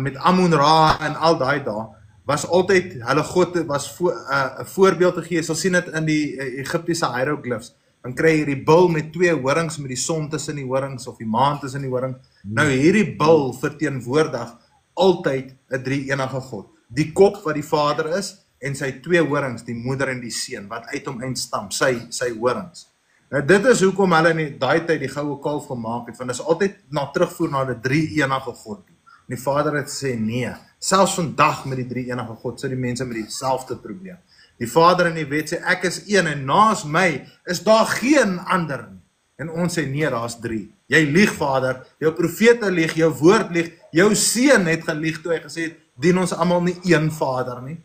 met Amun-Ra en al daai dae was altyd hulle God was 'n voorbeeld te gee. Jy sal sien dit in die Egiptiese hieroglyphs. Dan kry jy die bil met twee horings met die son tussen die horings of die maan tussen die horing. Nou hierdie bil verteenwoordig altyd 'n drie-enige God. Die kop wat die Vader is en sy twee horings, die Moeder en die Seun wat uit hom uitstam, sy horings. Nou dit is hoekom hulle in daai tyd die goue kalf gemaak het, want dit is altyd terugvoer na die drie-enige God. En die Vader het gesê nee, selfs vandag met die drie-enige God sit die mense met dieselfde probleem. Die Vader in die wet sê ek is een en naas my is daar geen ander nie. En ons sê nee, daar's drie. Jy lieg Vader, jou profete lieg, jou woord lieg, jou Seun het gelieg toe hy gesê het dien ons almal nie een Vader nie.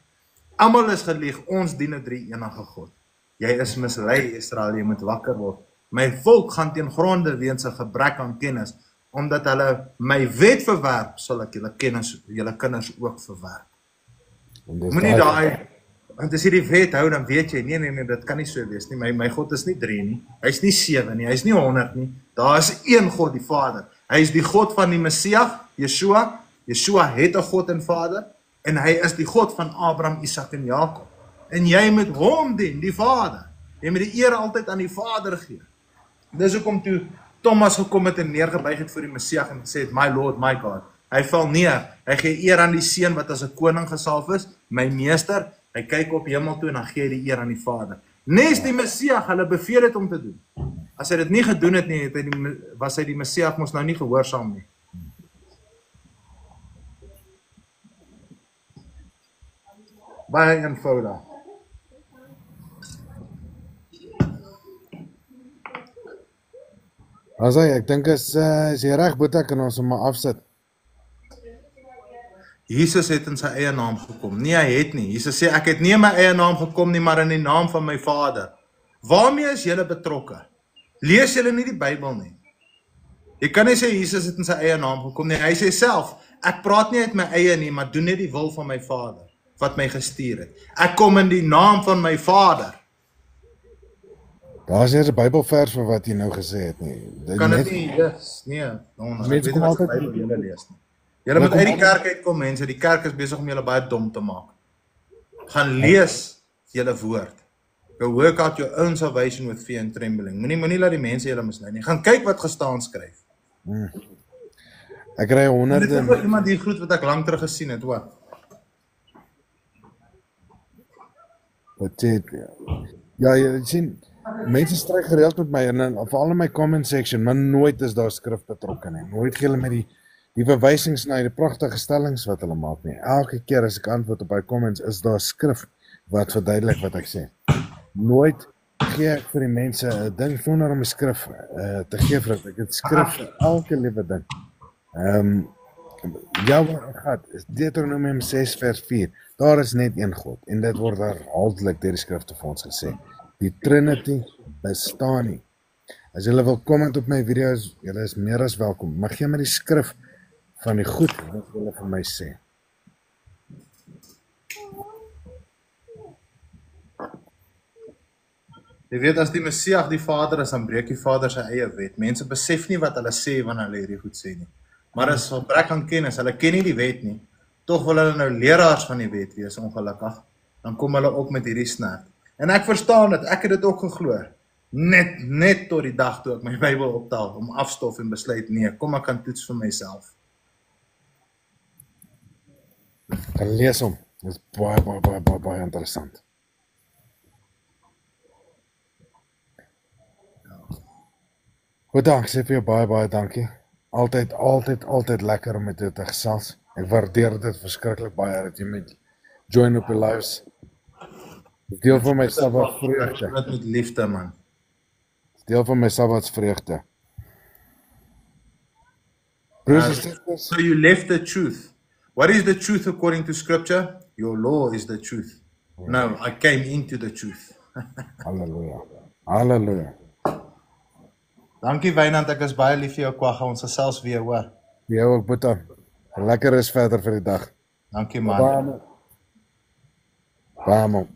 Almal is gelieg, ons dien 'n drie-enige God. Jy is mislei, Israel, jy moet wakker word. My volk gaan teen gronde weens 'n gebrek aan kennis, omdat hulle my wet verwerp, sal ek julle kinders ook verwerp. Moenie daai, want as jy die wet hou, dan weet jy, nee, dit kan nie so wees nie. My God is nie 3 nie, hy is nie 7 nie, hy is nie 100 nie. Daar is een God, die Vader. Hy is die God van die Messias, Yeshua. Yeshua het 'n God en Vader, en hy is die God van Abraham, Isak en Jakob. En jy moet hom dien, die Vader. Jy moet die eer altyd aan die Vader gee. Dis hoekom toe Thomas gekom het en neergebuig het voor die Messias en gesê het, my Lord, my God. Hy val neer, hy gee eer aan die seun wat as 'n koning gesalf is, my meester, hy kyk op hemel toe en dan gee hy die eer aan die Vader. Nes die Messias hulle beveel het om te doen. As hy dit nie gedoen het nie, was hy die Messias mos nou nie gehoorsaam nie. Baie eenvoudig. Ek dink is jy reg, Boeta, kan ons hom maar afsit. Jesus het in sy eie naam gekom. Nee, hy het nie. Jesus sê, ek het nie in my eie naam gekom nie, maar in die naam van my Vader. Waarmee is julle betrokke? Lees julle nie die Bybel nie? Jy kan nie sê Jesus het in sy eie naam gekom nie. Hy sê self, ek praat nie uit my eie nie, maar doen net die wil van my Vader, wat my gestuur het. Ek kom in die naam van my Vader. Daar is eers 'n Bybelvers vir wat jy nou gesê het nie. Kan dit nie, yes, nee. Mense kom altyd Bybel julle lees nie. Julle moet uit die kerk uitkom, mense. Die kerk is besig om julle baie dom te maak. Gaan lees julle woord. Go work out your own salvation with fear and trembling. Moenie laat die mense julle mislei nie. Gaan kyk wat gestaan skryf. Ek kry honderde. Dit is iemand die groet wat ek lank terug gesien het, hoor. Wat sê ja, jy sien, mense stry gereeld met my en veral in my comment section, maar nooit is daar skrif betrokke nie. Nooit gee hulle met die verwysings na die pragtige stellings wat hulle maak nie. Elke keer as ek antwoord op my comments, is daar skrif wat verduidelik wat ek sê. Nooit gee ek vir die mense 'n ding sonder om 'n skrif te gee vir dit. Ek het skrif vir elke liewe ding. Ja, wat gaat is Deuteronomium 6 vers 4. Daar is net een God en dit word herhaaldelik deur die skrifte vir ons gesê. Die Trinity bestaan nie. As julle wil comment op my video's, julle is meer as welkom. Maar gee my die skrif van die goed wat julle vir my sê. Jy weet, as die Messias die Vader is, dan breek die Vader sy eie wet. Mense besef nie wat hulle sê wanneer hulle hierdie goed sê nie. Maar as gebrek aan kennis, hulle ken nie die wet nie, tog wil hulle nou leraars van die wet wees, ongelukkig. Dan kom hulle op met hierdie snert. En ek verstaan dit, ek het dit ook geglo. Net tot die dag toe ek my Bybel optel, om afstof en besluit, nee, kom ek kan toets vir myself. Ek lees hom, dit is baie interessant. Goed, ek sê vir jou baie dankie. Altyd lekker om met jou te gesels. Ek waardeer dit verskriklik baie dat jy met join op die lives. Deel van my Sabbatsvreugde. Met liefde, man. Deel van my Sabbatsvreugde. Broers en sisters. So you left the truth. What is the truth according to scripture? Your law is the truth. No, I came into the truth. Halleluja. Dankie Wynand, ek is baie lief vir jou kwagga, ons gesels weer, hoor. Jy ook, Boeta. Lekker is verder vir die dag. Dankie man. Vamos.